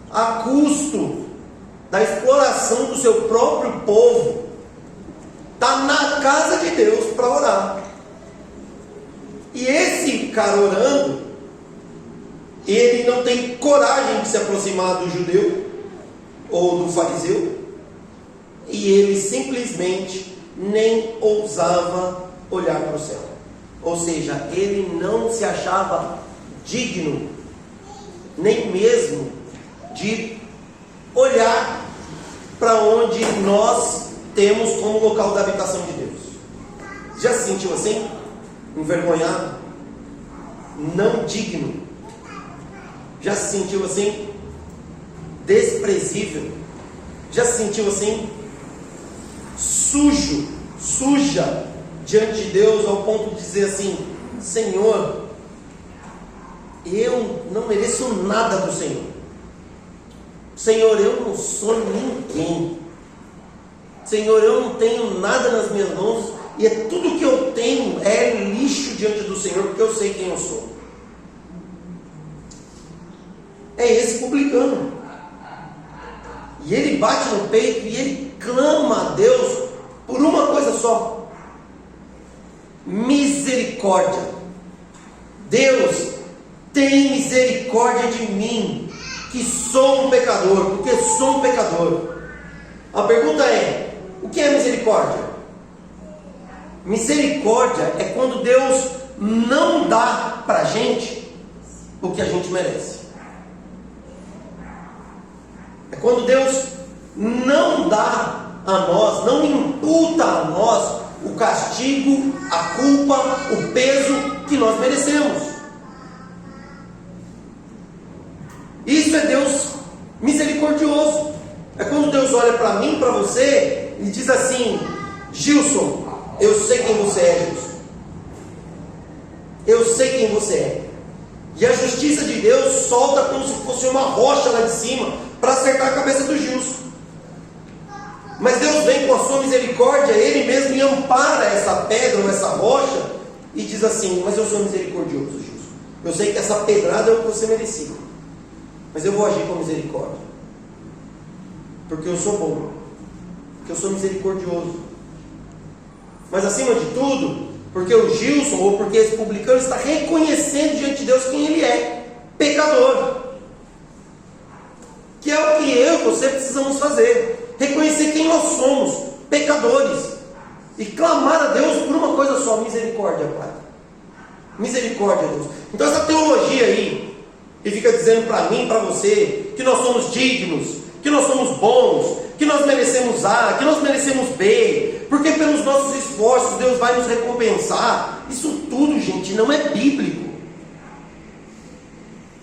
a custo da exploração do seu próprio povo, está na casa de Deus para orar. E esse cara orando, ele não tem coragem de se aproximar do judeu ou do fariseu, e ele simplesmente nem ousava olhar para o céu. Ou seja, ele não se achava digno nem mesmo de olhar para onde nós temos como local da habitação de Deus. Já se sentiu assim? Envergonhado? Não digno? Já se sentiu assim? Desprezível? Já se sentiu assim? Suja diante de Deus, ao ponto de dizer assim: Senhor, eu não mereço nada do Senhor. Senhor, eu não sou ninguém. Senhor, eu não tenho nada nas minhas mãos, e tudo que eu tenho é lixo diante do Senhor, porque eu sei quem eu sou. É esse publicano. E ele bate no peito e ele clama a Deus por uma coisa só: misericórdia. Deus, tem misericórdia de mim, que sou um pecador, porque sou um pecador. A pergunta é: o que é misericórdia? Misericórdia é quando Deus não dá para a gente o que a gente merece. É quando Deus não dá a nós, não imputa a nós o castigo, a culpa, o peso que nós merecemos. Isso é Deus misericordioso. É quando Deus olha para mim, para você, e diz assim: Gilson, eu sei quem você é, Gilson. Eu sei quem você é. E a justiça de Deus solta como se fosse uma rocha lá de cima para acertar a cabeça do Gilson. Mas Deus vem com a sua misericórdia, Ele mesmo ampara essa pedra ou essa rocha e diz assim: mas eu sou misericordioso, Gilson. Eu sei que essa pedrada é o que você merecia, mas eu vou agir com misericórdia, porque eu sou bom, porque eu sou misericordioso. Mas acima de tudo, porque o Gilson, ou porque esse publicano está reconhecendo diante de Deus quem ele é, pecador. Que é o que eu e você precisamos fazer, reconhecer quem nós somos, pecadores, e clamar a Deus por uma coisa só: misericórdia, Pai. Misericórdia, Deus. Então essa teologia aí, que fica dizendo para mim, para você, que nós somos dignos, que nós somos bons, que nós merecemos A, que nós merecemos B, porque pelos nossos esforços Deus vai nos recompensar. Isso tudo, gente, não é bíblico.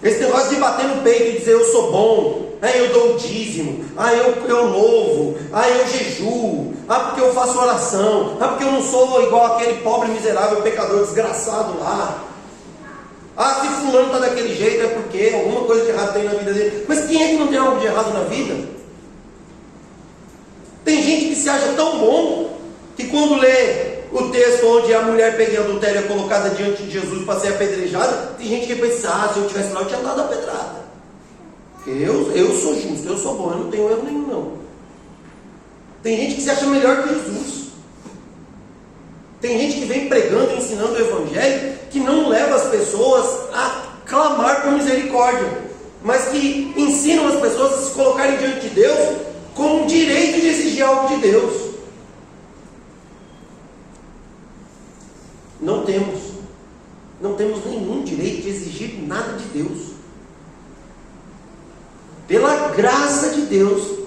Esse negócio de bater no peito e dizer eu sou bom, eu dou o dízimo, eu louvo, eu jejuo, porque eu faço oração, porque eu não sou igual aquele pobre, miserável, pecador desgraçado lá. Se fulano está daquele jeito é porque alguma coisa de errado tem na vida dele. Mas quem é que não tem algo de errado na vida? Tem gente que se acha tão bom que quando lê o texto onde a mulher pega em adultério é colocada diante de Jesus para ser apedrejada, tem gente que pensa: se eu tivesse lá eu tinha dado a pedrada. Eu sou justo, eu sou bom, eu não tenho erro nenhum não. Tem gente que se acha melhor que Jesus. Tem gente que vem pregando e ensinando o Evangelho que não leva as pessoas a clamar por misericórdia, mas que ensinam as pessoas a se colocarem diante de Deus com o direito de exigir algo de Deus. Não temos nenhum direito de exigir nada de Deus. Pela graça de Deus,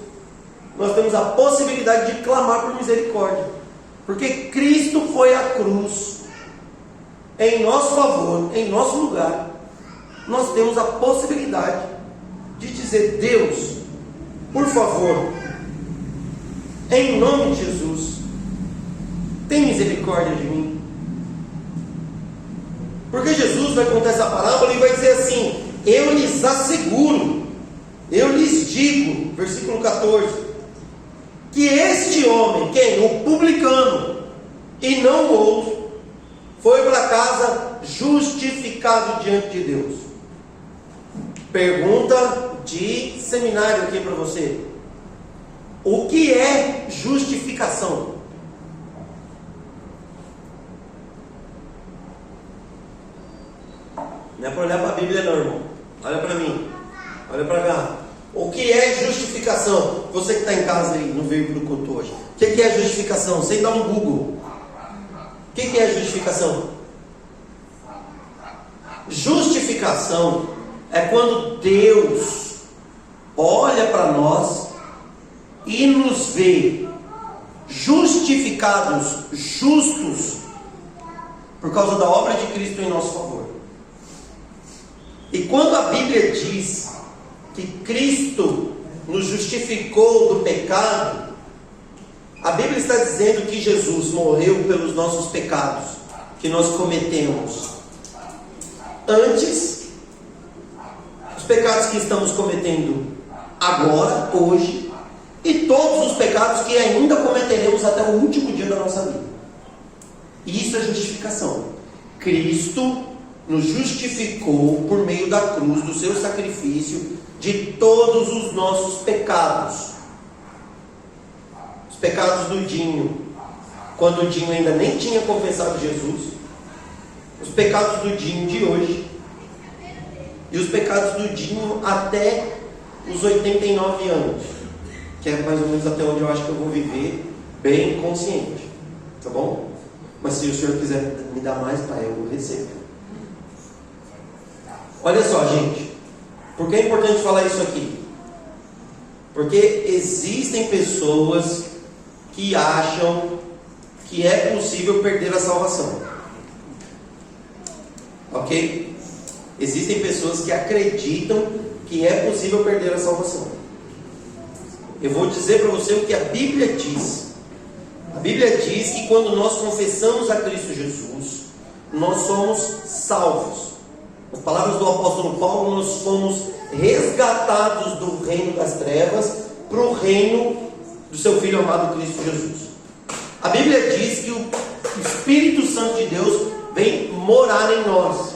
nós temos a possibilidade de clamar por misericórdia, porque Cristo foi à cruz em nosso favor, em nosso lugar. Nós temos a possibilidade de dizer: Deus, por favor, em nome de Jesus, tem misericórdia de mim. Porque Jesus vai contar essa parábola e vai dizer assim: eu lhes asseguro, eu lhes digo, versículo 14, que este homem, quem? O publicano, e não o outro, foi para casa justificado diante de Deus. Pergunta de seminário aqui para você: o que é justificação? Não é para olhar para a Bíblia não, irmão. Olha para mim, olha para cá. O que é justificação? Você que está em casa aí, não veio para o culto hoje. O que é justificação? Você dá um Google. O que é justificação? Justificação é quando Deus olha para nós e nos vê justificados, justos, por causa da obra de Cristo em nosso favor. E quando a Bíblia diz que Cristo nos justificou do pecado, a Bíblia está dizendo que Jesus morreu pelos nossos pecados que nós cometemos antes, os pecados que estamos cometendo agora, hoje, e todos os pecados que ainda cometeremos até o último dia da nossa vida. Isso é justificação. Cristo nos justificou por meio da cruz, do seu sacrifício, de todos os nossos pecados. Os pecados do Dinho, quando o Dinho ainda nem tinha confessado Jesus, os pecados do Dinho de hoje, e os pecados do Dinho até os 89 anos, que é mais ou menos até onde eu acho que eu vou viver bem consciente, tá bom? Mas se o Senhor quiser me dar mais, Pai, eu recebo. Olha só, gente, por que é importante falar isso aqui? Porque existem pessoas que acham que é possível perder a salvação, ok? Existem pessoas que acreditam que é possível perder a salvação. Eu vou dizer para você o que a Bíblia diz. A Bíblia diz que quando nós confessamos a Cristo Jesus, nós somos salvos. As palavras do apóstolo Paulo, nós fomos resgatados do reino das trevas para o reino do seu Filho amado Cristo Jesus. A Bíblia diz que o Espírito Santo de Deus vem morar em nós.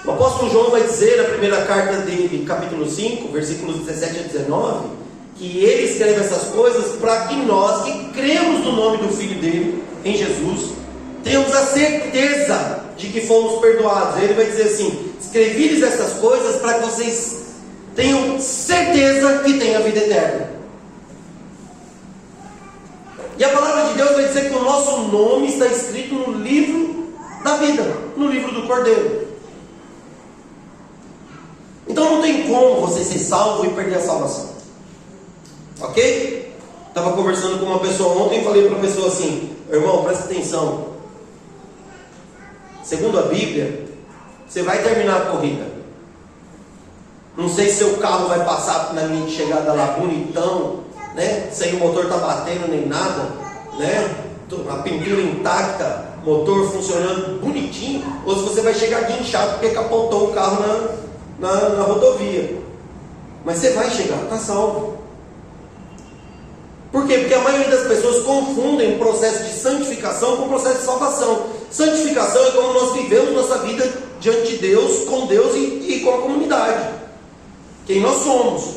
O apóstolo João vai dizer na primeira carta dele, capítulo 5, versículos 17 a 19, que ele escreve essas coisas para que nós, que cremos no nome do Filho dele, em Jesus, tenhamos a certeza de que fomos perdoados. Ele vai dizer assim: escrevi-lhes essas coisas para que vocês tenham certeza que têm a vida eterna. E a palavra de Deus vai dizer que o nosso nome está escrito no livro da vida, no livro do Cordeiro. Então não tem como você ser salvo e perder a salvação. Ok? Estava conversando com uma pessoa ontem e falei para a pessoa assim: irmão, presta atenção. Segundo a Bíblia, você vai terminar a corrida. Não sei se seu carro vai passar na linha de chegada lá bonitão, né? Sem o motor tá batendo nem nada, né? A pintura intacta, motor funcionando bonitinho, ou se você vai chegar guinchado porque capotou o carro na rodovia. Mas você vai chegar, está salvo. Por quê? Porque a maioria das pessoas confundem o processo de santificação com o processo de salvação. Santificação é como nós vivemos nossa vida diante de Deus, com Deus e com a comunidade. Quem nós somos.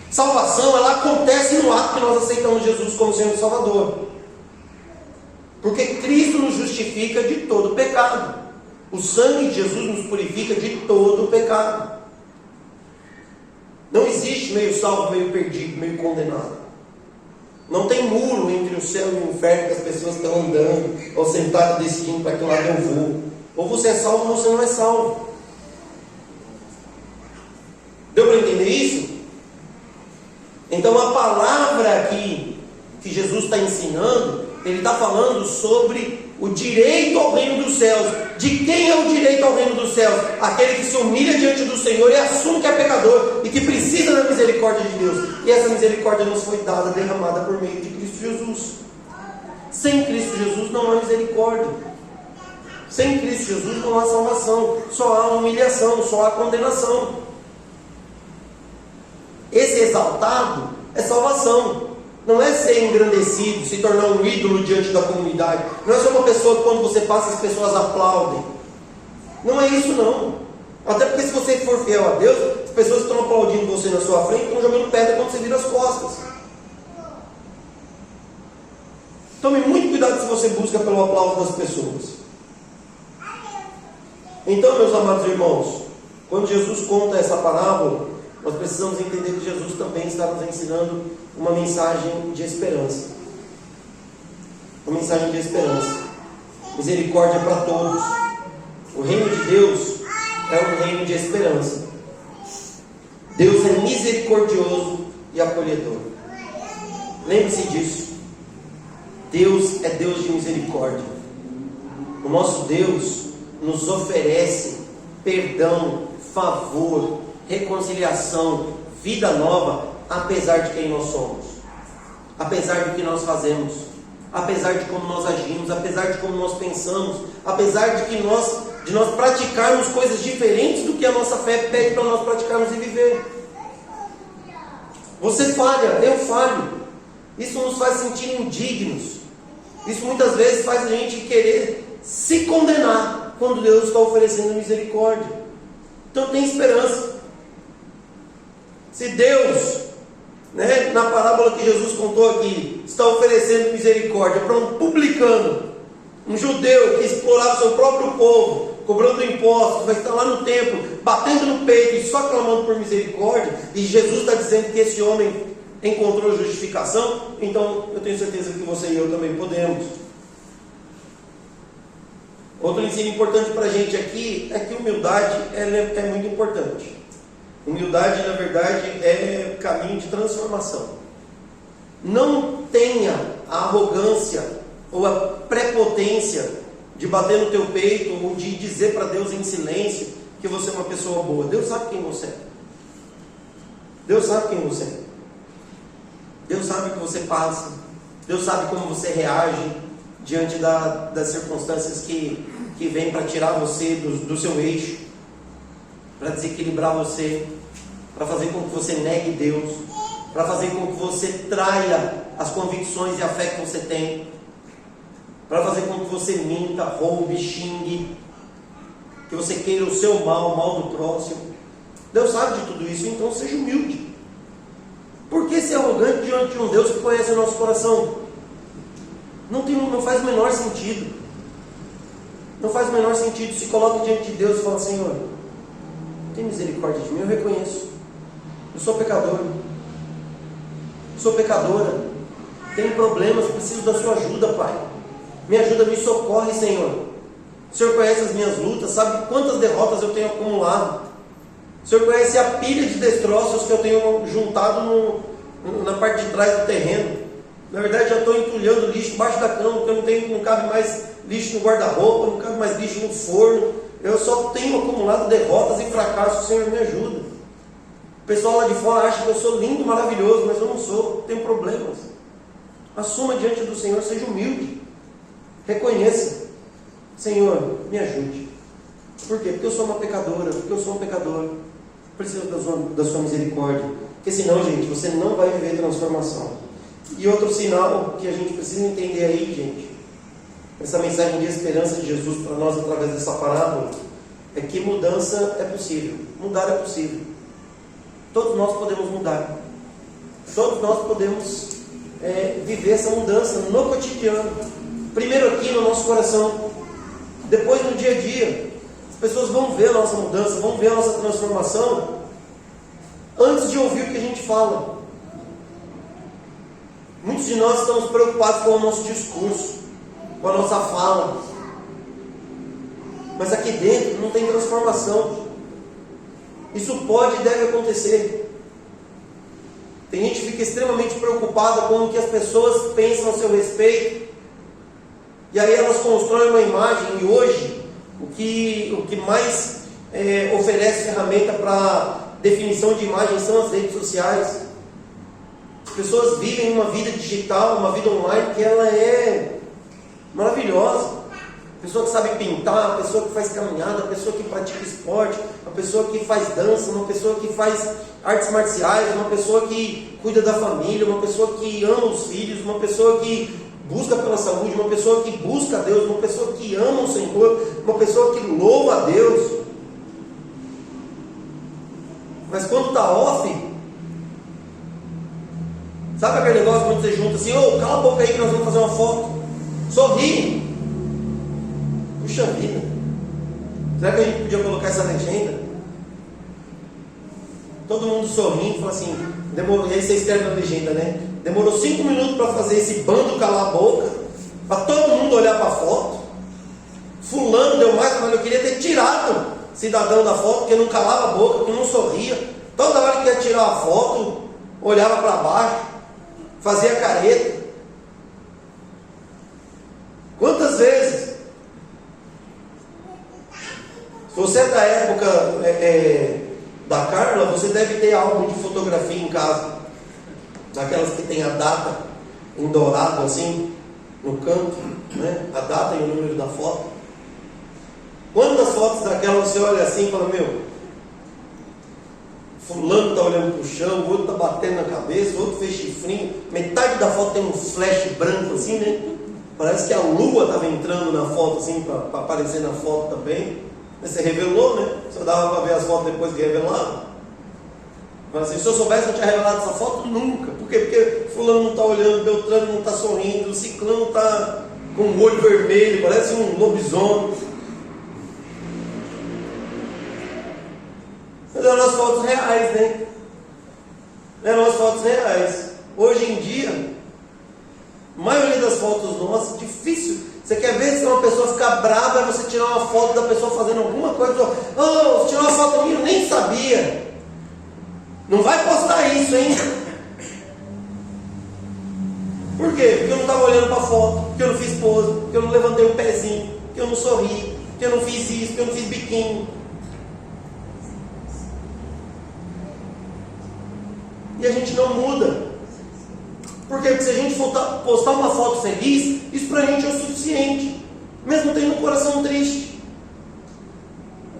Salvação, ela acontece no ato que nós aceitamos Jesus como Senhor e Salvador. Porque Cristo nos justifica de todo pecado. O sangue de Jesus nos purifica de todo pecado. Não existe meio salvo, meio perdido, meio condenado. Não tem muro entre o céu e o inferno que as pessoas estão andando ou sentadas decidindo para que lado eu vou. Ou você é salvo ou você não é salvo. Deu para entender isso? Então a palavra aqui que Jesus está ensinando, ele está falando sobre o direito ao reino dos céus. De quem é o direito ao reino dos céus? Aquele que se humilha diante do Senhor e assume que é pecador e que precisa da misericórdia de Deus. E essa misericórdia nos foi dada, derramada por meio de Cristo Jesus. Sem Cristo Jesus não há misericórdia. Sem Cristo Jesus não há salvação. Só há humilhação, só há condenação. Esse exaltado é salvação. Não é ser engrandecido, se tornar um ídolo diante da comunidade. Não é ser uma pessoa que quando você passa as pessoas aplaudem. Não é isso não. Até porque se você for fiel a Deus, as pessoas que estão aplaudindo você na sua frente estão jogando pedra quando você vira as costas. Tome muito cuidado se você busca pelo aplauso das pessoas. Então, meus amados irmãos, quando Jesus conta essa parábola, nós precisamos entender que Jesus também está nos ensinando uma mensagem de esperança. Uma mensagem de esperança. Misericórdia para todos. O reino de Deus é um reino de esperança. Deus é misericordioso e acolhedor. Lembre-se disso. Deus é Deus de misericórdia. O nosso Deus nos oferece perdão, favor, reconciliação, vida nova, apesar de quem nós somos, apesar do que nós fazemos, apesar de como nós agimos, apesar de como nós pensamos, apesar de nós praticarmos coisas diferentes do que a nossa fé pede para nós praticarmos e viver. Você falha, eu falho. Isso nos faz sentir indignos. Isso muitas vezes faz a gente querer se condenar quando Deus está oferecendo misericórdia. Então tem esperança. Se Deus, na parábola que Jesus contou aqui, está oferecendo misericórdia para um publicano, um judeu que explorava o seu próprio povo, cobrando impostos, vai estar lá no templo, batendo no peito e só clamando por misericórdia, e Jesus está dizendo que esse homem encontrou justificação, então eu tenho certeza que você e eu também podemos. Outro ensino importante para a gente aqui é que humildade é muito importante. Humildade, na verdade, é caminho de transformação. Não tenha a arrogância ou a prepotência de bater no teu peito ou de dizer para Deus em silêncio que você é uma pessoa boa. Deus sabe quem você é. Deus sabe quem você é. Deus sabe o que você passa. Deus sabe como você reage diante das circunstâncias que vêm para tirar você do seu eixo, para desequilibrar você, para fazer com que você negue Deus, para fazer com que você traia as convicções e a fé que você tem, para fazer com que você minta, roube, xingue, que você queira o seu mal, o mal do próximo. Deus sabe de tudo isso, então seja humilde. Por que ser arrogante diante de um Deus que conhece o nosso coração? Não faz o menor sentido. Não faz o menor sentido. Se coloque diante de Deus e fala: Senhor, tem misericórdia de mim, eu reconheço. Eu sou pecador. Sou pecadora. Tenho problemas, preciso da sua ajuda, Pai. Me ajuda, me socorre, Senhor. O Senhor conhece as minhas lutas, sabe quantas derrotas eu tenho acumulado. O Senhor conhece a pilha de destroços que eu tenho juntado na parte de trás do terreno. Na verdade, já estou entulhando lixo embaixo da cama, porque não cabe mais lixo no guarda-roupa, não cabe mais lixo no forno. Eu só tenho acumulado derrotas e fracassos. O Senhor me ajuda. O pessoal lá de fora acha que eu sou lindo, maravilhoso, mas eu não sou, tenho problemas. Assuma diante do Senhor, seja humilde. Reconheça: Senhor, me ajude. Por quê? Porque eu sou uma pecadora, porque eu sou um pecador. Preciso da sua misericórdia. Porque senão, gente, você não vai viver transformação. E outro sinal que a gente precisa entender aí, gente, essa mensagem de esperança de Jesus para nós através dessa parábola, é que mudança é possível. Mudar é possível. Todos nós podemos mudar. Todos nós podemos viver essa mudança no cotidiano. Primeiro aqui no nosso coração, depois no dia a dia. As pessoas vão ver a nossa mudança, vão ver a nossa transformação antes de ouvir o que a gente fala. Muitos de nós estamos preocupados com o nosso discurso, com a nossa fala, mas aqui dentro não tem transformação. Isso pode e deve acontecer. Tem gente que fica extremamente preocupada com o que as pessoas pensam a seu respeito, e aí elas constroem uma imagem. E hoje o que mais oferece ferramenta para definição de imagem são as redes sociais. As pessoas vivem uma vida digital, uma vida online que ela é maravilhosa. A pessoa que sabe pintar, a pessoa que faz caminhada, a pessoa que pratica esporte, a pessoa que faz dança, uma pessoa que faz artes marciais, uma pessoa que cuida da família, uma pessoa que ama os filhos, uma pessoa que busca pela saúde, uma pessoa que busca a Deus, uma pessoa que ama o Senhor, uma pessoa que louva a Deus. Mas quando está off, sabe aquele negócio quando você junta assim: cala a boca aí que nós vamos fazer uma foto, sorri. Puxa vida, será que a gente podia colocar essa legenda? Todo mundo sorrindo, fala assim, demorou, e aí você escreve na legenda, né? Demorou 5 minutos para fazer esse bando calar a boca, para todo mundo olhar para a foto. Fulano deu mais trabalho, eu queria ter tirado o cidadão da foto, porque não calava a boca, porque não sorria. Toda hora que ia tirar a foto, olhava para baixo, fazia careta. Quantas vezes? Se você é da época da Carla, você deve ter álbum de fotografia em casa, daquelas que tem a data em dourado assim, no canto, né? A data e o número da foto. Quantas fotos daquelas você olha assim e fala: meu, fulano está olhando para o chão, o outro está batendo na cabeça, o outro fez chifrinho, metade da foto tem um flash branco assim, né? Parece que a lua estava entrando na foto assim, para aparecer na foto também. Você revelou, né? Só dava para ver as fotos depois que revelava. Mas assim, se eu soubesse que eu tinha revelado essa foto, nunca. Por quê? Porque fulano não está olhando, Beltrano não está sorrindo, o ciclano está com o olho vermelho, parece um lobisomem. Mas eram as fotos reais, né? Eram as fotos reais. Hoje em dia, a maioria das fotos nossas, difícil. Você quer ver se uma pessoa ficar brava, é você tirar uma foto da pessoa fazendo alguma coisa. Você tirou uma foto minha, eu nem sabia. Não vai postar isso, hein? Por quê? Porque eu não estava olhando para a foto, porque eu não fiz pose, porque eu não levantei o pezinho, porque eu não sorri, porque eu não fiz isso, porque eu não fiz biquinho. e a gente não muda. Por quê? Porque se a gente postar uma foto feliz, isso pra gente é o suficiente, mesmo tendo um coração triste.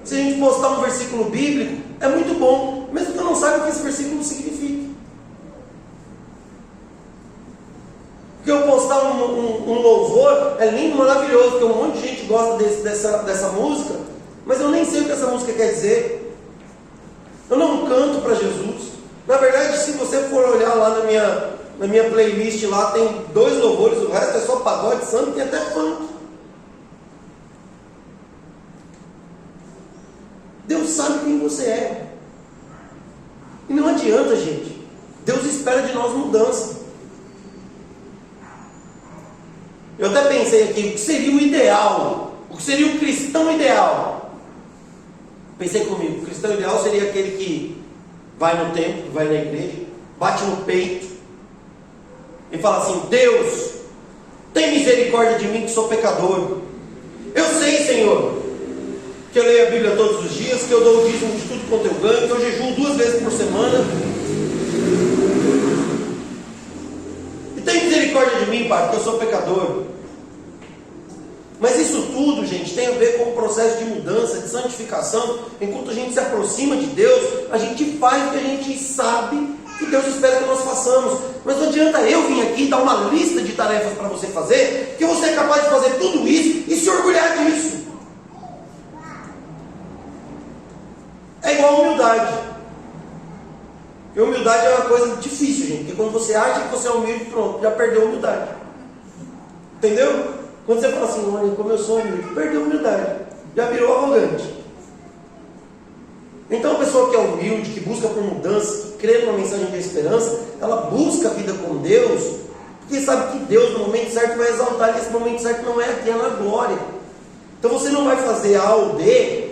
Se a gente postar um versículo bíblico, é muito bom, mesmo que eu não saiba o que esse versículo significa. Porque eu postar um louvor é lindo, maravilhoso, porque um monte de gente gosta dessa música, mas eu nem sei o que essa música quer dizer. Eu não canto para Jesus. Na verdade, se você for olhar lá na minha playlist, lá tem 2 louvores, o resto é só pagode, samba e tem até funk. Deus sabe quem você é. E não adianta, gente. Deus espera de nós mudança. Eu até pensei aqui, o que seria o ideal? O que seria o cristão ideal? Pensei comigo, o cristão ideal seria aquele que vai no templo, vai na igreja, bate no peito e fala assim: Deus, tem misericórdia de mim que sou pecador. Eu sei, Senhor, que eu leio a Bíblia todos os dias, que eu dou o dízimo de tudo quanto eu ganho, que eu jejuo 2 vezes por semana. E tem misericórdia de mim, Pai, porque eu sou pecador. Mas isso tudo, gente, tem a ver com o processo de mudança, de santificação. Enquanto a gente se aproxima de Deus, a gente faz o que a gente sabe que Deus espera que nós façamos. Mas não adianta eu vir aqui dar uma lista de tarefas para você fazer, que você é capaz de fazer tudo isso e se orgulhar disso. É igual a humildade. E humildade é uma coisa difícil, gente, porque quando você acha que você é humilde, pronto, já perdeu a humildade. Entendeu? Quando você fala assim: olha, como eu sou humilde, perdeu a humildade, já virou arrogante. Então a pessoa que é humilde, que busca por mudança, que crê numa mensagem de esperança, ela busca a vida com Deus, porque sabe que Deus no momento certo vai exaltar, e esse momento certo não é aqui, é na glória. Então você não vai fazer A ou B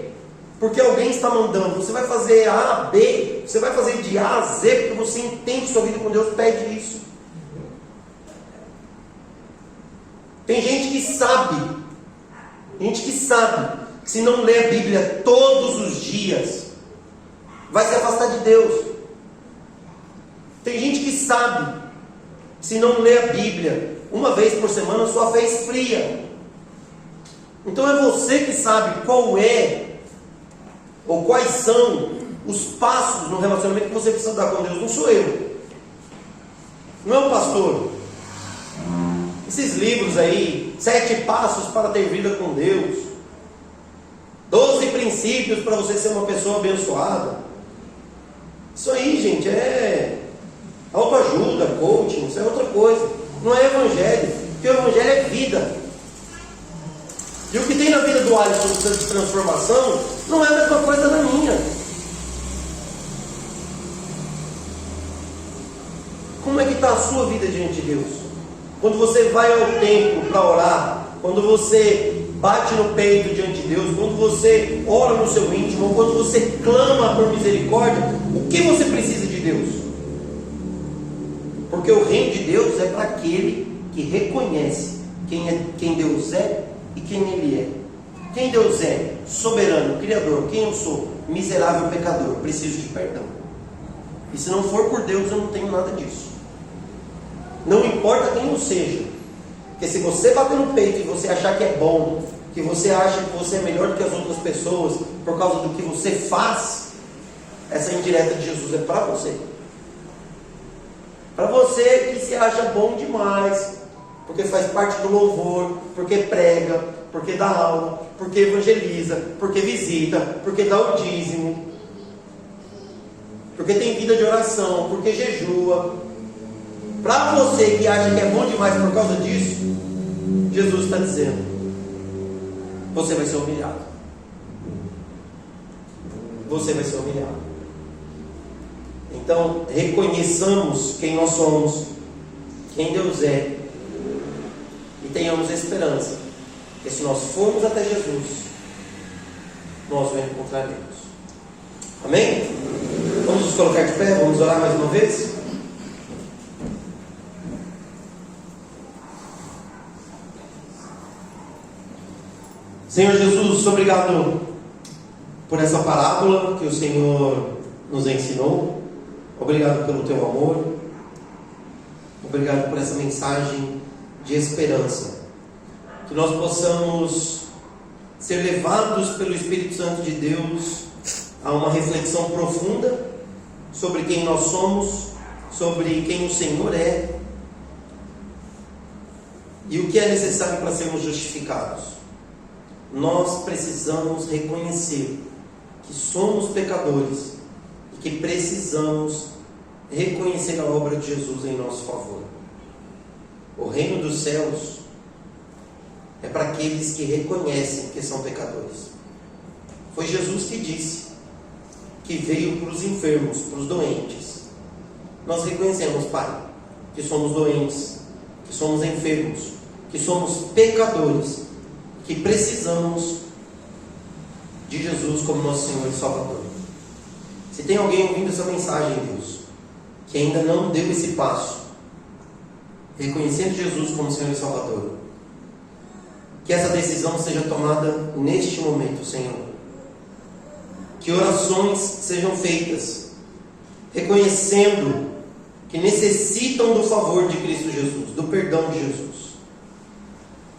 porque alguém está mandando, você vai fazer A a B, você vai fazer de A a Z porque você entende que sua vida com Deus pede isso. Tem gente que sabe que se não ler a Bíblia todos os dias, vai se afastar de Deus. Tem gente que sabe que se não ler a Bíblia uma vez por semana, sua fé esfria. Então é você que sabe qual é, ou quais são os passos no relacionamento que você precisa dar com Deus. Não sou eu, não é o pastor. Esses livros aí, 7 passos para ter vida com Deus, 12 princípios para você ser uma pessoa abençoada. Isso aí, gente, é autoajuda, coaching, isso é outra coisa. Não é evangelho, porque o evangelho é vida. E o que tem na vida do Alisson de transformação não é a mesma coisa da minha. Como é que está a sua vida diante de Deus? Quando você vai ao templo para orar, quando você bate no peito diante de Deus, quando você ora no seu íntimo, quando você clama por misericórdia, o que você precisa de Deus? Porque o reino de Deus é para aquele que reconhece quem Deus é e quem Ele é. Quem Deus é? Soberano, Criador. Quem eu sou? Miserável pecador, preciso de perdão. E se não for por Deus, eu não tenho nada disso. Não importa quem eu seja, porque se você bater no peito e você achar que é bom, que você acha que você é melhor do que as outras pessoas por causa do que você faz, essa indireta de Jesus é para você. Para você que se acha bom demais, porque faz parte do louvor, porque prega, porque dá aula, porque evangeliza, porque visita, porque dá o dízimo, porque tem vida de oração, porque jejua. Para você que acha que é bom demais por causa disso, Jesus está dizendo: você vai ser humilhado. Você vai ser humilhado. Então, reconheçamos quem nós somos, quem Deus é, e tenhamos esperança que se nós formos até Jesus, nós o encontraremos. Amém? Vamos nos colocar de pé, vamos orar mais uma vez? Senhor Jesus, obrigado por essa parábola que o Senhor nos ensinou. Obrigado pelo teu amor. Obrigado por essa mensagem de esperança. Que nós possamos ser levados pelo Espírito Santo de Deus a uma reflexão profunda sobre quem nós somos, sobre quem o Senhor é e o que é necessário para sermos justificados. Nós precisamos reconhecer que somos pecadores e que precisamos reconhecer a obra de Jesus em nosso favor. O reino dos céus é para aqueles que reconhecem que são pecadores. Foi Jesus que disse que veio para os enfermos, para os doentes. Nós reconhecemos, Pai, que somos doentes, que somos enfermos, que somos pecadores, que precisamos de Jesus como nosso Senhor e Salvador. Se tem alguém ouvindo essa mensagem, Deus, que ainda não deu esse passo, reconhecendo Jesus como Senhor e Salvador, que essa decisão seja tomada neste momento, Senhor. Que orações sejam feitas, reconhecendo que necessitam do favor de Cristo Jesus, do perdão de Jesus.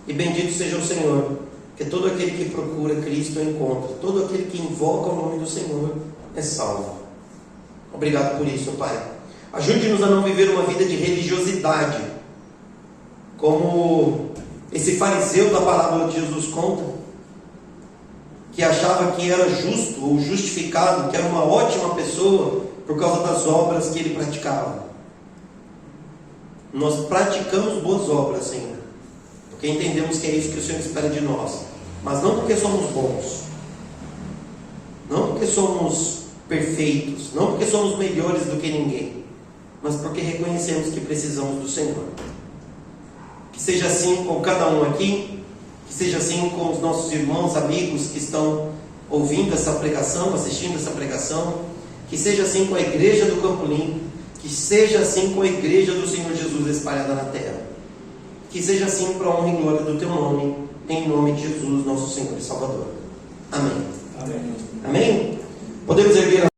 E bendito seja o Senhor, que todo aquele que procura Cristo encontra, todo aquele que invoca o nome do Senhor é salvo. Obrigado por isso, Pai. Ajude-nos a não viver uma vida de religiosidade, como esse fariseu da parábola de Jesus conta, que achava que era justo ou justificado, que era uma ótima pessoa por causa das obras que ele praticava. Nós praticamos boas obras, Senhor, porque entendemos que é isso que o Senhor espera de nós, mas não porque somos bons, não porque somos perfeitos, não porque somos melhores do que ninguém, mas porque reconhecemos que precisamos do Senhor. Que seja assim com cada um aqui, que seja assim com os nossos irmãos, amigos que estão ouvindo essa pregação, assistindo essa pregação, que seja assim com a igreja do Campo Limpo, que seja assim com a igreja do Senhor Jesus espalhada na terra, que seja assim para a honra e glória do teu nome, em nome de Jesus, nosso Senhor e Salvador. Amém. Amém. Amém? Podemos erguer